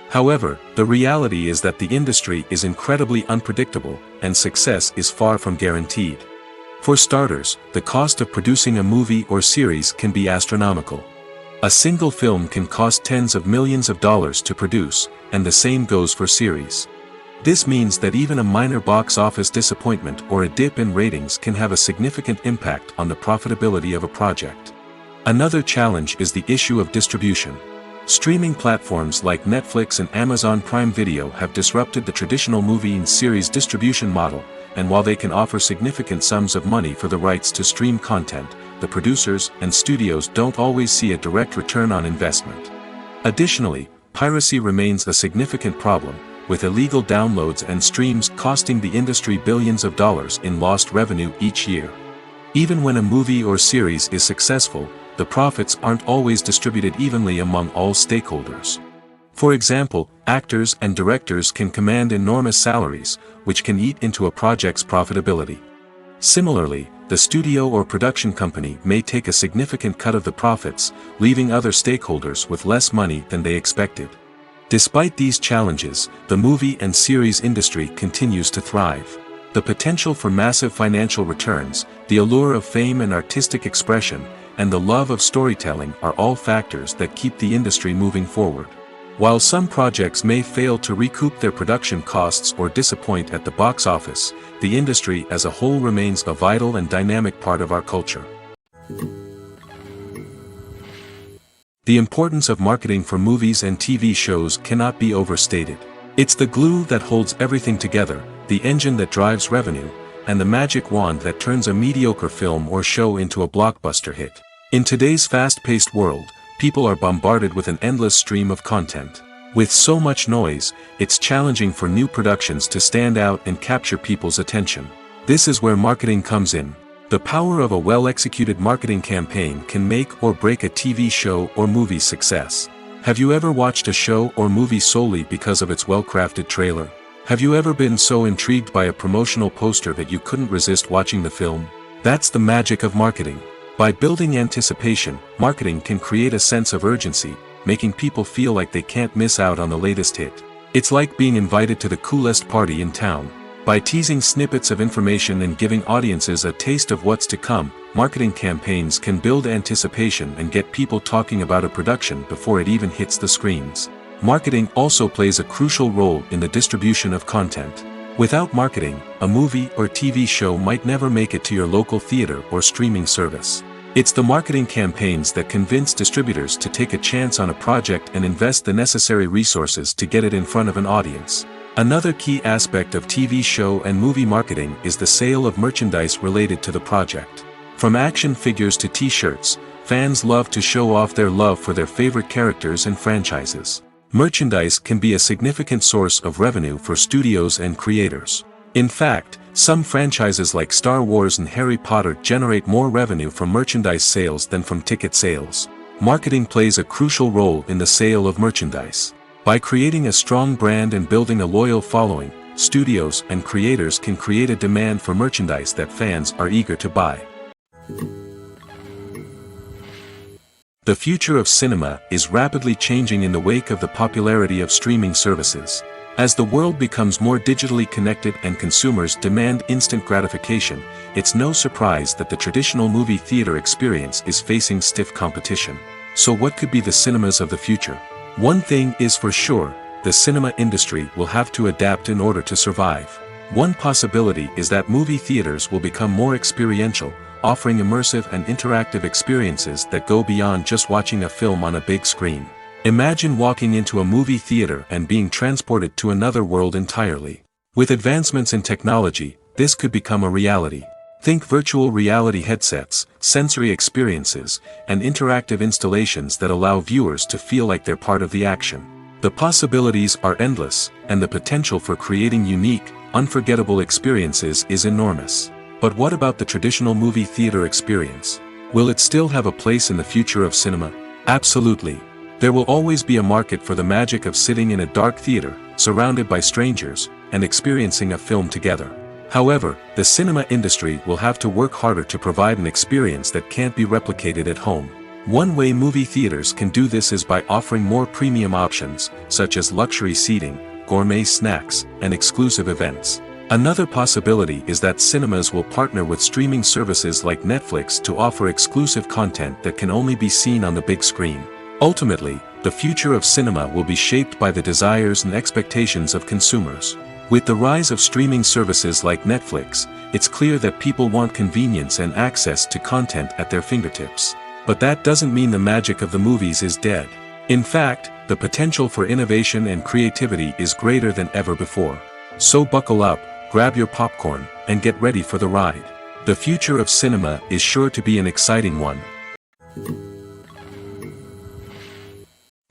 However, the reality is that the industry is incredibly unpredictable, and success is far from guaranteed. For starters, the cost of producing a movie or series can be astronomical. A single film can cost tens of millions of dollars to produce, and the same goes for series. This means that even a minor box office disappointment or a dip in ratings can have a significant impact on the profitability of a project. Another challenge is the issue of distribution. Streaming platforms like Netflix and Amazon Prime Video have disrupted the traditional movie and series distribution model, and while they can offer significant sums of money for the rights to stream content, the producers and studios don't always see a direct return on investment. Additionally, piracy remains a significant problem, with illegal downloads and streams costing the industry billions of dollars in lost revenue each year. Even when a movie or series is successful, the profits aren't always distributed evenly among all stakeholders. For example, actors and directors can command enormous salaries, which can eat into a project's profitability. Similarly, the studio or production company may take a significant cut of the profits, leaving other stakeholders with less money than they expected. Despite these challenges, the movie and series industry continues to thrive. The potential for massive financial returns, the allure of fame and artistic expression, and the love of storytelling are all factors that keep the industry moving forward. While some projects may fail to recoup their production costs or disappoint at the box office, the industry as a whole remains a vital and dynamic part of our culture. The importance of marketing for movies and TV shows cannot be overstated. It's the glue that holds everything together, the engine that drives revenue, and the magic wand that turns a mediocre film or show into a blockbuster hit. In today's fast-paced world, people are bombarded with an endless stream of content. With so much noise, it's challenging for new productions to stand out and capture people's attention. This is where marketing comes in. The power of a well-executed marketing campaign can make or break a TV show or movie's success. Have you ever watched a show or movie solely because of its well-crafted trailer? Have you ever been so intrigued by a promotional poster that you couldn't resist watching the film? That's the magic of marketing. By building anticipation, marketing can create a sense of urgency, making people feel like they can't miss out on the latest hit. It's like being invited to the coolest party in town. By teasing snippets of information and giving audiences a taste of what's to come, marketing campaigns can build anticipation and get people talking about a production before it even hits the screens. Marketing also plays a crucial role in the distribution of content. Without marketing, a movie or TV show might never make it to your local theater or streaming service. It's the marketing campaigns that convince distributors to take a chance on a project and invest the necessary resources to get it in front of an audience. Another key aspect of TV show and movie marketing is the sale of merchandise related to the project. From action figures to t-shirts, fans love to show off their love for their favorite characters and franchises. Merchandise can be a significant source of revenue for studios and creators. In fact, some franchises like Star Wars and Harry Potter generate more revenue from merchandise sales than from ticket sales. Marketing plays a crucial role in the sale of merchandise. By creating a strong brand and building a loyal following, studios and creators can create a demand for merchandise that fans are eager to buy. The future of cinema is rapidly changing in the wake of the popularity of streaming services. As the world becomes more digitally connected and consumers demand instant gratification, it's no surprise that the traditional movie theater experience is facing stiff competition. So what could be the cinemas of the future? One thing is for sure, the cinema industry will have to adapt in order to survive. One possibility is that movie theaters will become more experiential, offering immersive and interactive experiences that go beyond just watching a film on a big screen. Imagine walking into a movie theater and being transported to another world entirely. With advancements in technology, this could become a reality. Think virtual reality headsets, sensory experiences, and interactive installations that allow viewers to feel like they're part of the action. The possibilities are endless, and the potential for creating unique, unforgettable experiences is enormous. But what about the traditional movie theater experience? Will it still have a place in the future of cinema? Absolutely. There will always be a market for the magic of sitting in a dark theater, surrounded by strangers, and experiencing a film together. However, the cinema industry will have to work harder to provide an experience that can't be replicated at home. One way movie theaters can do this is by offering more premium options, such as luxury seating, gourmet snacks, and exclusive events. Another possibility is that cinemas will partner with streaming services like Netflix to offer exclusive content that can only be seen on the big screen. Ultimately, the future of cinema will be shaped by the desires and expectations of consumers. With the rise of streaming services like Netflix, it's clear that people want convenience and access to content at their fingertips. But that doesn't mean the magic of the movies is dead. In fact, the potential for innovation and creativity is greater than ever before. So buckle up, grab your popcorn, and get ready for the ride. The future of cinema is sure to be an exciting one.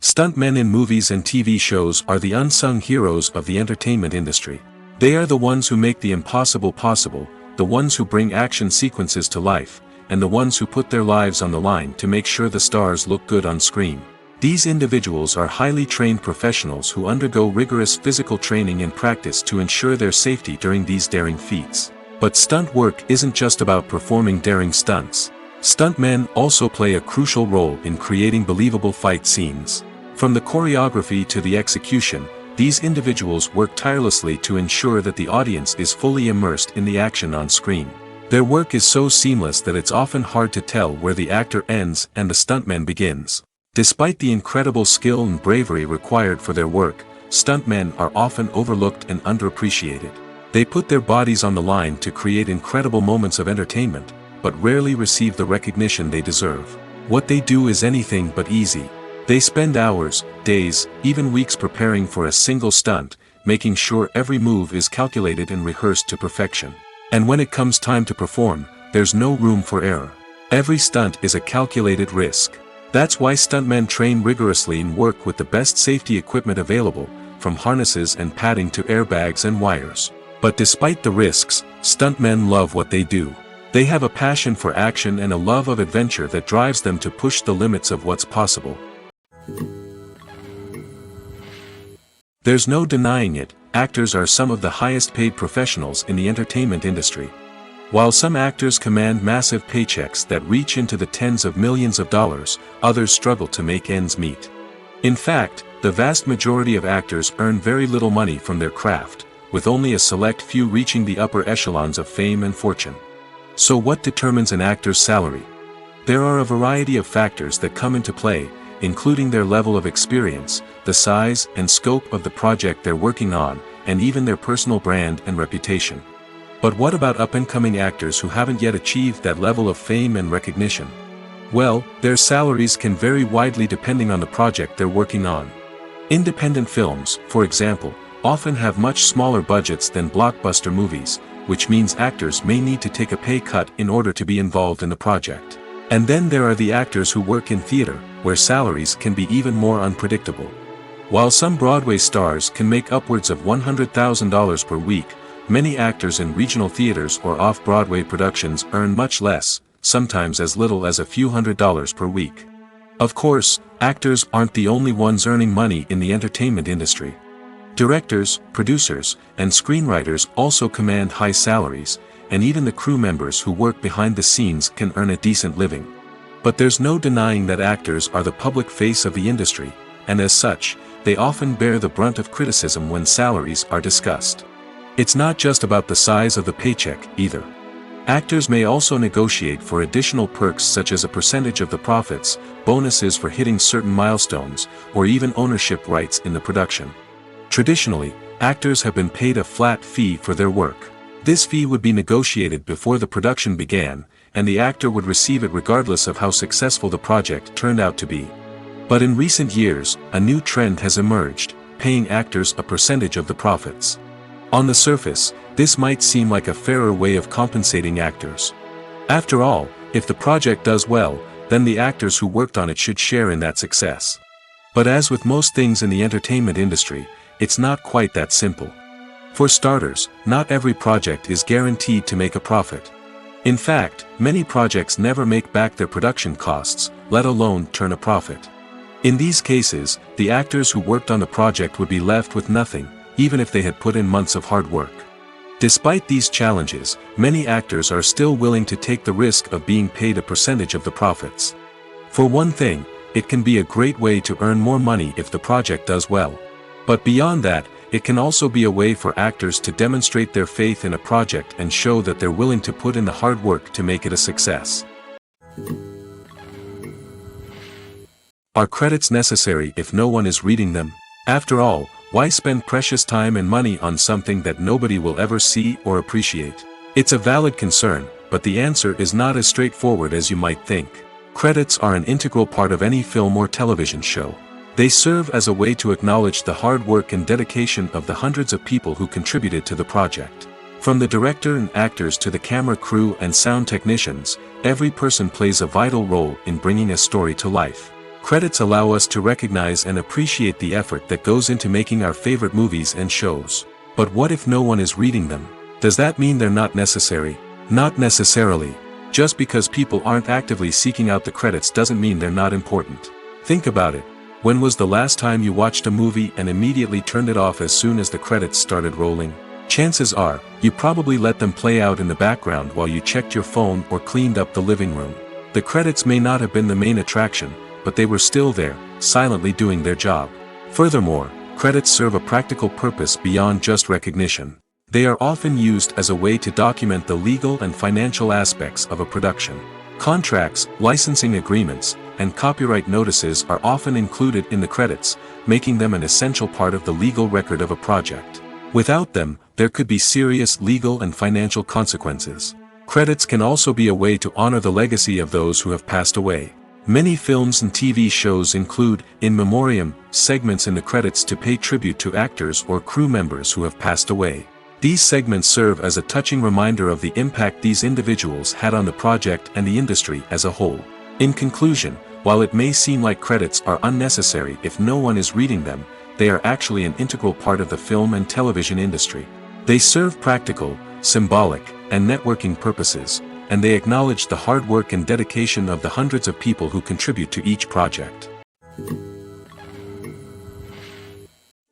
Stuntmen in movies and TV shows are the unsung heroes of the entertainment industry. They are the ones who make the impossible possible, the ones who bring action sequences to life, and the ones who put their lives on the line to make sure the stars look good on screen. These individuals are highly trained professionals who undergo rigorous physical training and practice to ensure their safety during these daring feats. But stunt work isn't just about performing daring stunts. Stuntmen also play a crucial role in creating believable fight scenes. From the choreography to the execution, these individuals work tirelessly to ensure that the audience is fully immersed in the action on screen. Their work is so seamless that it's often hard to tell where the actor ends and the stuntman begins. Despite the incredible skill and bravery required for their work, stuntmen are often overlooked and underappreciated. They put their bodies on the line to create incredible moments of entertainment, but rarely receive the recognition they deserve. What they do is anything but easy. They spend hours, days, even weeks preparing for a single stunt, making sure every move is calculated and rehearsed to perfection. And when it comes time to perform, there's no room for error. Every stunt is a calculated risk. That's why stuntmen train rigorously and work with the best safety equipment available, from harnesses and padding to airbags and wires. But despite the risks, stuntmen love what they do. They have a passion for action and a love of adventure that drives them to push the limits of what's possible. There's no denying it, actors are some of the highest paid professionals in the entertainment industry. While some actors command massive paychecks that reach into the tens of millions of dollars, others struggle to make ends meet. In fact, the vast majority of actors earn very little money from their craft, with only a select few reaching the upper echelons of fame and fortune. So what determines an actor's salary? There are a variety of factors that come into play, including their level of experience, the size and scope of the project they're working on, and even their personal brand and reputation. But what about up-and-coming actors who haven't yet achieved that level of fame and recognition? Well, their salaries can vary widely depending on the project they're working on. Independent films, for example, often have much smaller budgets than blockbuster movies, which means actors may need to take a pay cut in order to be involved in the project. And then there are the actors who work in theater, where salaries can be even more unpredictable. While some Broadway stars can make upwards of $100,000 per week, many actors in regional theaters or off-Broadway productions earn much less, sometimes as little as a few $100s per week. Of course, actors aren't the only ones earning money in the entertainment industry. Directors, producers, and screenwriters also command high salaries, and even the crew members who work behind the scenes can earn a decent living. But there's no denying that actors are the public face of the industry, and as such, they often bear the brunt of criticism when salaries are discussed. It's not just about the size of the paycheck, either. Actors may also negotiate for additional perks such as a percentage of the profits, bonuses for hitting certain milestones, or even ownership rights in the production. Traditionally, actors have been paid a flat fee for their work. This fee would be negotiated before the production began, and the actor would receive it regardless of how successful the project turned out to be. But in recent years, a new trend has emerged, paying actors a percentage of the profits. On the surface, this might seem like a fairer way of compensating actors. After all, if the project does well, then the actors who worked on it should share in that success. But as with most things in the entertainment industry, it's not quite that simple. For starters, not every project is guaranteed to make a profit. In fact, many projects never make back their production costs, let alone turn a profit. In these cases, the actors who worked on the project would be left with nothing, even if they had put in months of hard work. Despite these challenges, many actors are still willing to take the risk of being paid a percentage of the profits. For one thing, it can be a great way to earn more money if the project does well. But beyond that, it can also be a way for actors to demonstrate their faith in a project and show that they're willing to put in the hard work to make it a success. Are credits necessary if no one is reading them? After all, why spend precious time and money on something that nobody will ever see or appreciate? It's a valid concern, but the answer is not as straightforward as you might think. Credits are an integral part of any film or television show. They serve as a way to acknowledge the hard work and dedication of the hundreds of people who contributed to the project. From the director and actors to the camera crew and sound technicians, every person plays a vital role in bringing a story to life. Credits allow us to recognize and appreciate the effort that goes into making our favorite movies and shows. But what if no one is reading them? Does that mean they're not necessary? Not necessarily. Just because people aren't actively seeking out the credits doesn't mean they're not important. Think about it. When was the last time you watched a movie and immediately turned it off as soon as the credits started rolling? Chances are, you probably let them play out in the background while you checked your phone or cleaned up the living room. The credits may not have been the main attraction, but they were still there, silently doing their job. Furthermore, credits serve a practical purpose beyond just recognition. They are often used as a way to document the legal and financial aspects of a production. Contracts, licensing agreements, and copyright notices are often included in the credits, making them an essential part of the legal record of a project. Without them, there could be serious legal and financial consequences. Credits can also be a way to honor the legacy of those who have passed away. Many films and TV shows include, in memoriam, segments in the credits to pay tribute to actors or crew members who have passed away. These segments serve as a touching reminder of the impact these individuals had on the project and the industry as a whole. In conclusion, while it may seem like credits are unnecessary if no one is reading them, they are actually an integral part of the film and television industry. They serve practical, symbolic, and networking purposes, and they acknowledge the hard work and dedication of the hundreds of people who contribute to each project.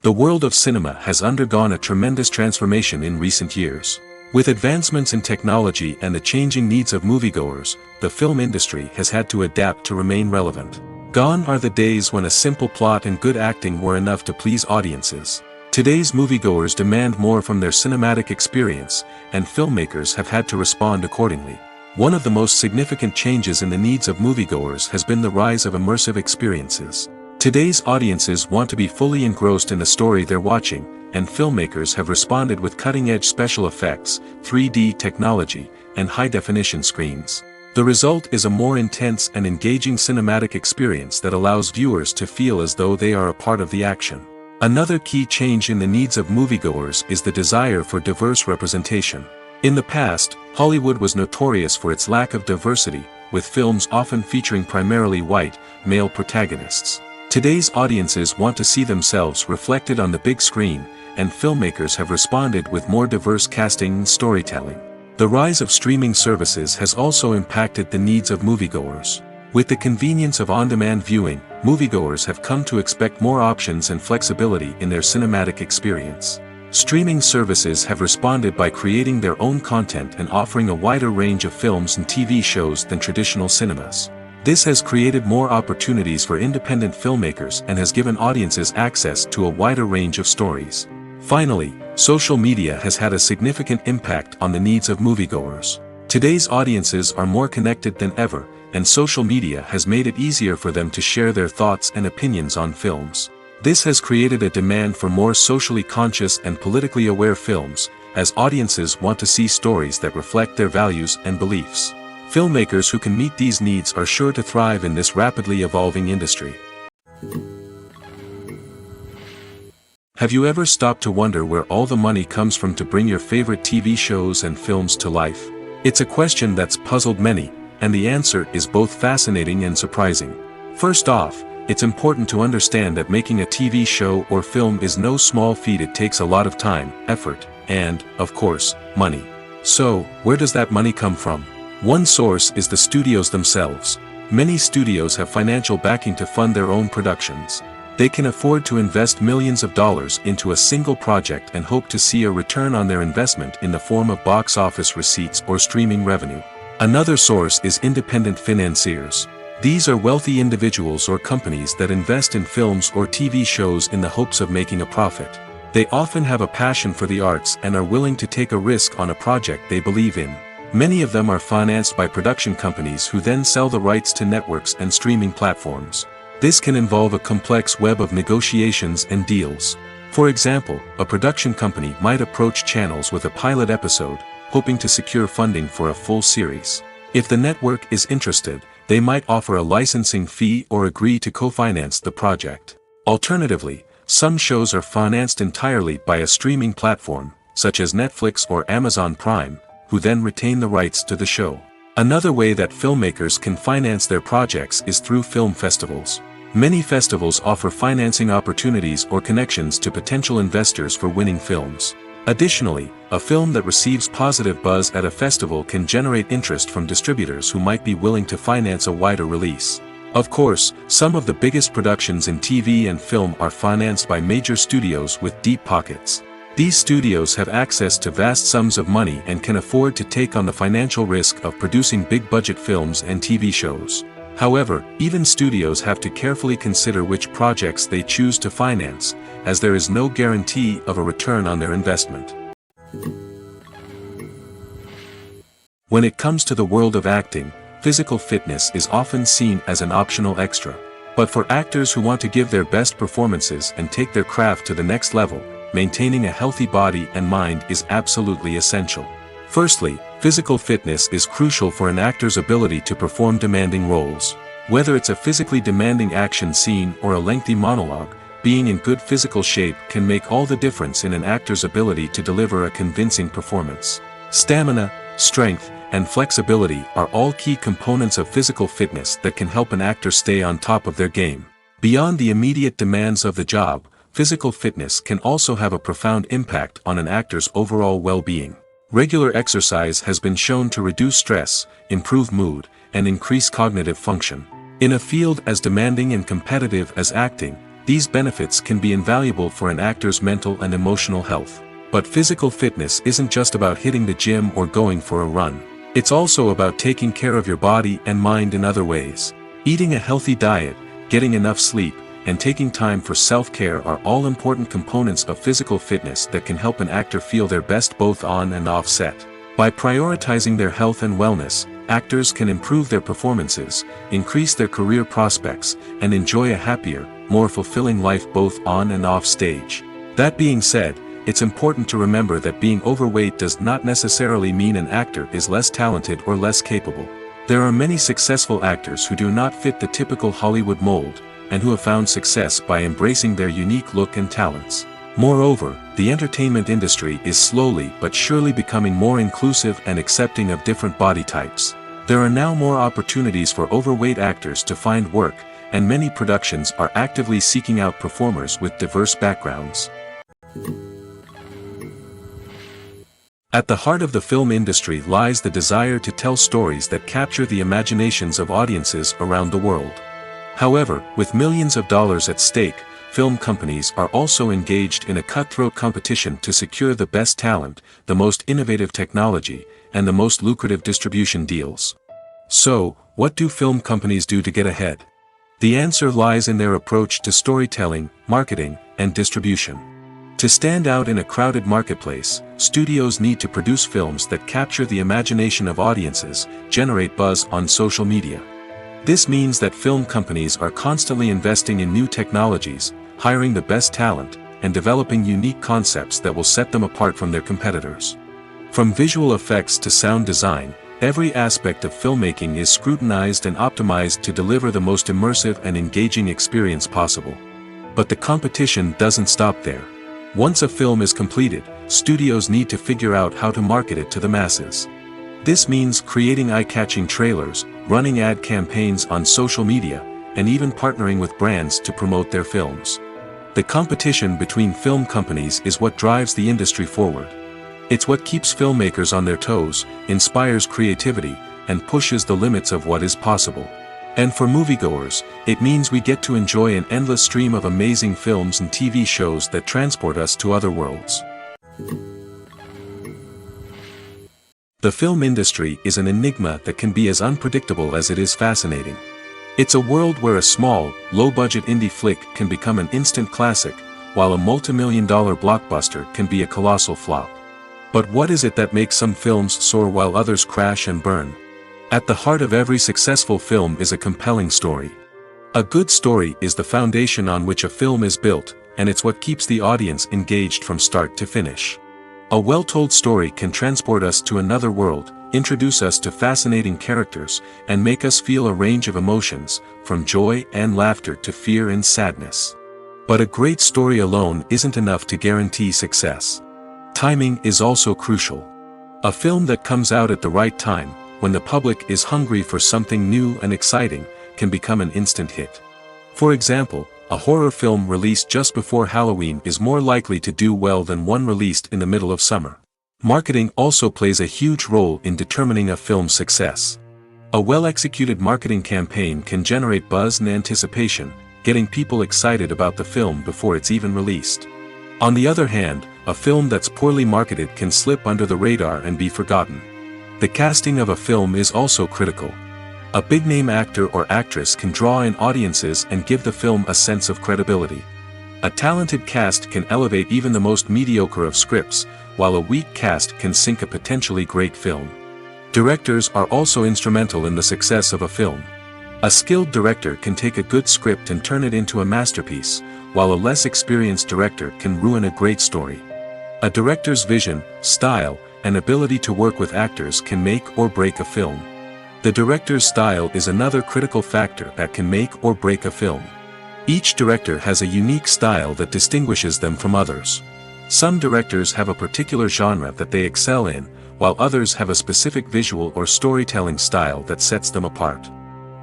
The world of cinema has undergone a tremendous transformation in recent years. With advancements in technology and the changing needs of moviegoers, the film industry has had to adapt to remain relevant. Gone are the days when a simple plot and good acting were enough to please audiences. Today's moviegoers demand more from their cinematic experience, and filmmakers have had to respond accordingly. One of the most significant changes in the needs of moviegoers has been the rise of immersive experiences. Today's audiences want to be fully engrossed in the story they're watching, and filmmakers have responded with cutting-edge special effects, 3D technology, and high-definition screens. The result is a more intense and engaging cinematic experience that allows viewers to feel as though they are a part of the action. Another key change in the needs of moviegoers is the desire for diverse representation. In the past, Hollywood was notorious for its lack of diversity, with films often featuring primarily white, male protagonists. Today's audiences want to see themselves reflected on the big screen, and filmmakers have responded with more diverse casting and storytelling. The rise of streaming services has also impacted the needs of moviegoers. With the convenience of on-demand viewing, moviegoers have come to expect more options and flexibility in their cinematic experience. Streaming services have responded by creating their own content and offering a wider range of films and TV shows than traditional cinemas. This has created more opportunities for independent filmmakers and has given audiences access to a wider range of stories. Finally, social media has had a significant impact on the needs of moviegoers. Today's audiences are more connected than ever, and social media has made it easier for them to share their thoughts and opinions on films. This has created a demand for more socially conscious and politically aware films, as audiences want to see stories that reflect their values and beliefs. Filmmakers who can meet these needs are sure to thrive in this rapidly evolving industry. Have you ever stopped to wonder where all the money comes from to bring your favorite TV shows and films to life? It's a question that's puzzled many, and the answer is both fascinating and surprising. First off, it's important to understand that making a TV show or film is no small feat. It takes a lot of time, effort, and, of course, money. So, where does that money come from? One source is the studios themselves. Many studios have financial backing to fund their own productions. They can afford to invest millions of dollars into a single project and hope to see a return on their investment in the form of box office receipts or streaming revenue. Another source is independent financiers. These are wealthy individuals or companies that invest in films or TV shows in the hopes of making a profit. They often have a passion for the arts and are willing to take a risk on a project they believe in. Many of them are financed by production companies who then sell the rights to networks and streaming platforms. This can involve a complex web of negotiations and deals. For example, a production company might approach channels with a pilot episode, hoping to secure funding for a full series. If the network is interested, they might offer a licensing fee or agree to co-finance the project. Alternatively, some shows are financed entirely by a streaming platform, such as Netflix or Amazon Prime, who then retain the rights to the show. Another way that filmmakers can finance their projects is through film festivals. Many festivals offer financing opportunities or connections to potential investors for winning films. Additionally, a film that receives positive buzz at a festival can generate interest from distributors who might be willing to finance a wider release. Of course, some of the biggest productions in TV and film are financed by major studios with deep pockets. These studios have access to vast sums of money and can afford to take on the financial risk of producing big-budget films and TV shows. However, even studios have to carefully consider which projects they choose to finance, as there is no guarantee of a return on their investment. When it comes to the world of acting, physical fitness is often seen as an optional extra. But for actors who want to give their best performances and take their craft to the next level, maintaining a healthy body and mind is absolutely essential. Firstly, physical fitness is crucial for an actor's ability to perform demanding roles. Whether it's a physically demanding action scene or a lengthy monologue, being in good physical shape can make all the difference in an actor's ability to deliver a convincing performance. Stamina, strength, and flexibility are all key components of physical fitness that can help an actor stay on top of their game. Beyond the immediate demands of the job, physical fitness can also have a profound impact on an actor's overall well-being. Regular exercise has been shown to reduce stress, improve mood, and increase cognitive function. In a field as demanding and competitive as acting, these benefits can be invaluable for an actor's mental and emotional health. But physical fitness isn't just about hitting the gym or going for a run. It's also about taking care of your body and mind in other ways. Eating a healthy diet, getting enough sleep, and taking time for self-care are all important components of physical fitness that can help an actor feel their best both on and off set. By prioritizing their health and wellness, actors can improve their performances, increase their career prospects, and enjoy a happier, more fulfilling life both on and off stage. That being said, it's important to remember that being overweight does not necessarily mean an actor is less talented or less capable. There are many successful actors who do not fit the typical Hollywood mold, and who have found success by embracing their unique look and talents. Moreover, the entertainment industry is slowly but surely becoming more inclusive and accepting of different body types. There are now more opportunities for overweight actors to find work, and many productions are actively seeking out performers with diverse backgrounds. At the heart of the film industry lies the desire to tell stories that capture the imaginations of audiences around the world. However, with millions of dollars at stake, film companies are also engaged in a cutthroat competition to secure the best talent, the most innovative technology, and the most lucrative distribution deals. So, what do film companies do to get ahead? The answer lies in their approach to storytelling, marketing, and distribution. To stand out in a crowded marketplace, studios need to produce films that capture the imagination of audiences, generate buzz on social media. This means that film companies are constantly investing in new technologies, hiring the best talent, and developing unique concepts that will set them apart from their competitors. From visual effects to sound design, every aspect of filmmaking is scrutinized and optimized to deliver the most immersive and engaging experience possible. But the competition doesn't stop there. Once a film is completed, studios need to figure out how to market it to the masses. This means creating eye-catching trailers, running ad campaigns on social media, and even partnering with brands to promote their films. The competition between film companies is what drives the industry forward. It's what keeps filmmakers on their toes, inspires creativity, and pushes the limits of what is possible. And for moviegoers, it means we get to enjoy an endless stream of amazing films and TV shows that transport us to other worlds. The film industry is an enigma that can be as unpredictable as it is fascinating. It's a world where a small, low-budget indie flick can become an instant classic, while a multi-million-dollar blockbuster can be a colossal flop. But what is it that makes some films soar while others crash and burn? At the heart of every successful film is a compelling story. A good story is the foundation on which a film is built, and it's what keeps the audience engaged from start to finish. A well-told story can transport us to another world, introduce us to fascinating characters, and make us feel a range of emotions, from joy and laughter to fear and sadness. But a great story alone isn't enough to guarantee success. Timing is also crucial. A film that comes out at the right time, when the public is hungry for something new and exciting, can become an instant hit. For example, a horror film released just before Halloween is more likely to do well than one released in the middle of summer. Marketing also plays a huge role in determining a film's success. A well-executed marketing campaign can generate buzz and anticipation, getting people excited about the film before it's even released. On the other hand, a film that's poorly marketed can slip under the radar and be forgotten. The casting of a film is also critical. A big-name actor or actress can draw in audiences and give the film a sense of credibility. A talented cast can elevate even the most mediocre of scripts, while a weak cast can sink a potentially great film. Directors are also instrumental in the success of a film. A skilled director can take a good script and turn it into a masterpiece, while a less experienced director can ruin a great story. A director's vision, style, and ability to work with actors can make or break a film. The director's style is another critical factor that can make or break a film. Each director has a unique style that distinguishes them from others. Some directors have a particular genre that they excel in, while others have a specific visual or storytelling style that sets them apart.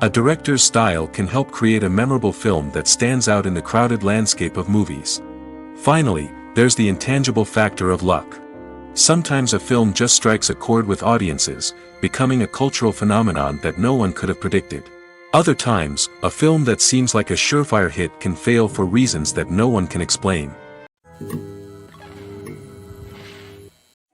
A director's style can help create a memorable film that stands out in the crowded landscape of movies. Finally, there's the intangible factor of luck. Sometimes a film just strikes a chord with audiences, becoming a cultural phenomenon that no one could have predicted. Other times, a film that seems like a surefire hit can fail for reasons that no one can explain.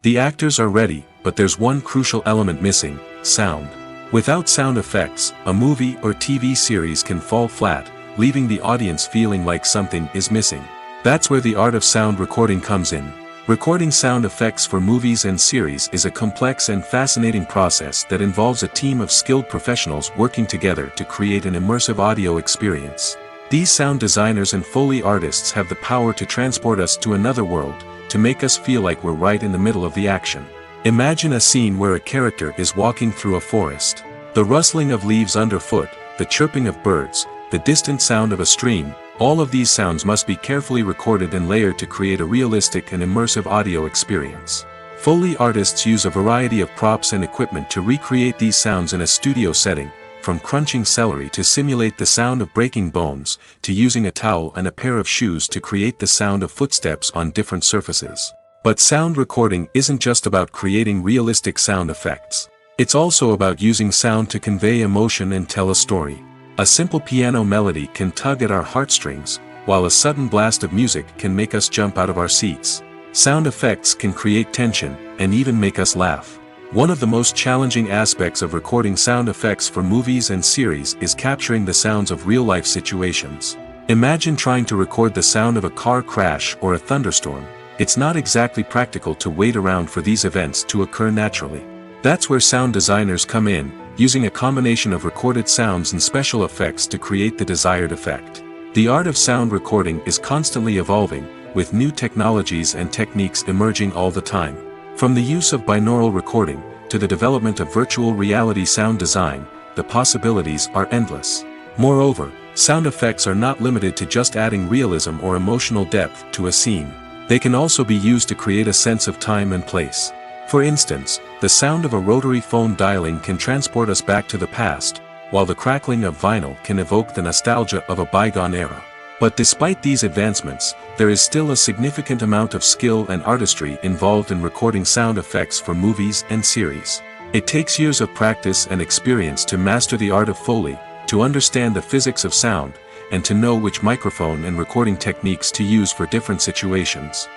The actors are ready, but there's one crucial element missing: sound. Without sound effects, a movie or TV series can fall flat, leaving the audience feeling like something is missing. That's where the art of sound recording comes in. Recording sound effects for movies and series is a complex and fascinating process that involves a team of skilled professionals working together to create an immersive audio experience. These sound designers and Foley artists have the power to transport us to another world, to make us feel like we're right in the middle of the action. Imagine a scene where a character is walking through a forest. The rustling of leaves underfoot, the chirping of birds, the distant sound of a stream, all of these sounds must be carefully recorded and layered to create a realistic and immersive audio experience. Foley artists use a variety of props and equipment to recreate these sounds in a studio setting, from crunching celery to simulate the sound of breaking bones, to using a towel and a pair of shoes to create the sound of footsteps on different surfaces. But sound recording isn't just about creating realistic sound effects. It's also about using sound to convey emotion and tell a story. A simple piano melody can tug at our heartstrings, while a sudden blast of music can make us jump out of our seats. Sound effects can create tension, and even make us laugh. One of the most challenging aspects of recording sound effects for movies and series is capturing the sounds of real-life situations. Imagine trying to record the sound of a car crash or a thunderstorm. It's not exactly practical to wait around for these events to occur naturally. That's where sound designers come in, using a combination of recorded sounds and special effects to create the desired effect. The art of sound recording is constantly evolving, with new technologies and techniques emerging all the time. From the use of binaural recording, to the development of virtual reality sound design, the possibilities are endless. Moreover, sound effects are not limited to just adding realism or emotional depth to a scene. They can also be used to create a sense of time and place. For instance, the sound of a rotary phone dialing can transport us back to the past, while the crackling of vinyl can evoke the nostalgia of a bygone era. But despite these advancements, there is still a significant amount of skill and artistry involved in recording sound effects for movies and series. It takes years of practice and experience to master the art of Foley, to understand the physics of sound, and to know which microphone and recording techniques to use for different situations.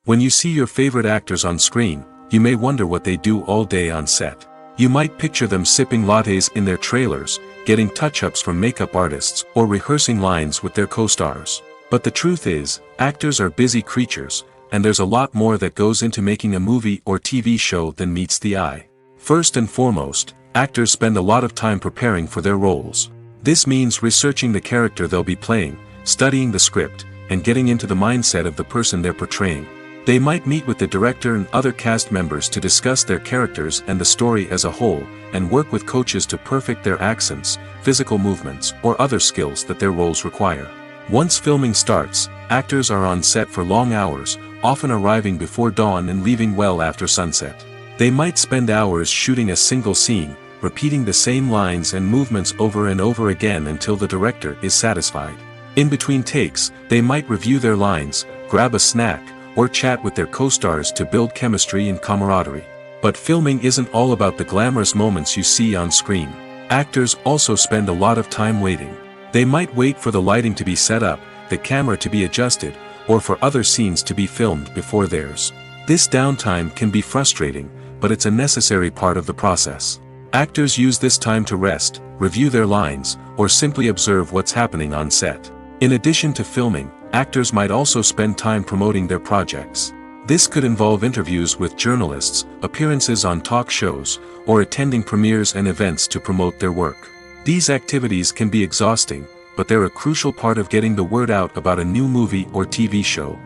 When you see your favorite actors on screen, you may wonder what they do all day on set. You might picture them sipping lattes in their trailers, getting touch-ups from makeup artists, or rehearsing lines with their co-stars. But the truth is, actors are busy creatures, and there's a lot more that goes into making a movie or TV show than meets the eye. First and foremost, actors spend a lot of time preparing for their roles. This means researching the character they'll be playing, studying the script, and getting into the mindset of the person they're portraying. They might meet with the director and other cast members to discuss their characters and the story as a whole, and work with coaches to perfect their accents, physical movements, or other skills that their roles require. Once filming starts, actors are on set for long hours, often arriving before dawn and leaving well after sunset. They might spend hours shooting a single scene, repeating the same lines and movements over and over again until the director is satisfied. In between takes, they might review their lines, grab a snack, or chat with their co-stars to build chemistry and camaraderie. But filming isn't all about the glamorous moments you see on screen. Actors also spend a lot of time waiting. They might wait for the lighting to be set up, the camera to be adjusted, or for other scenes to be filmed before theirs. This downtime can be frustrating, but it's a necessary part of the process. Actors use this time to rest, review their lines, or simply observe what's happening on set. In addition to filming, actors might also spend time promoting their projects. This could involve interviews with journalists, appearances on talk shows, or attending premieres and events to promote their work. These activities can be exhausting, but they're a crucial part of getting the word out about a new movie or TV show.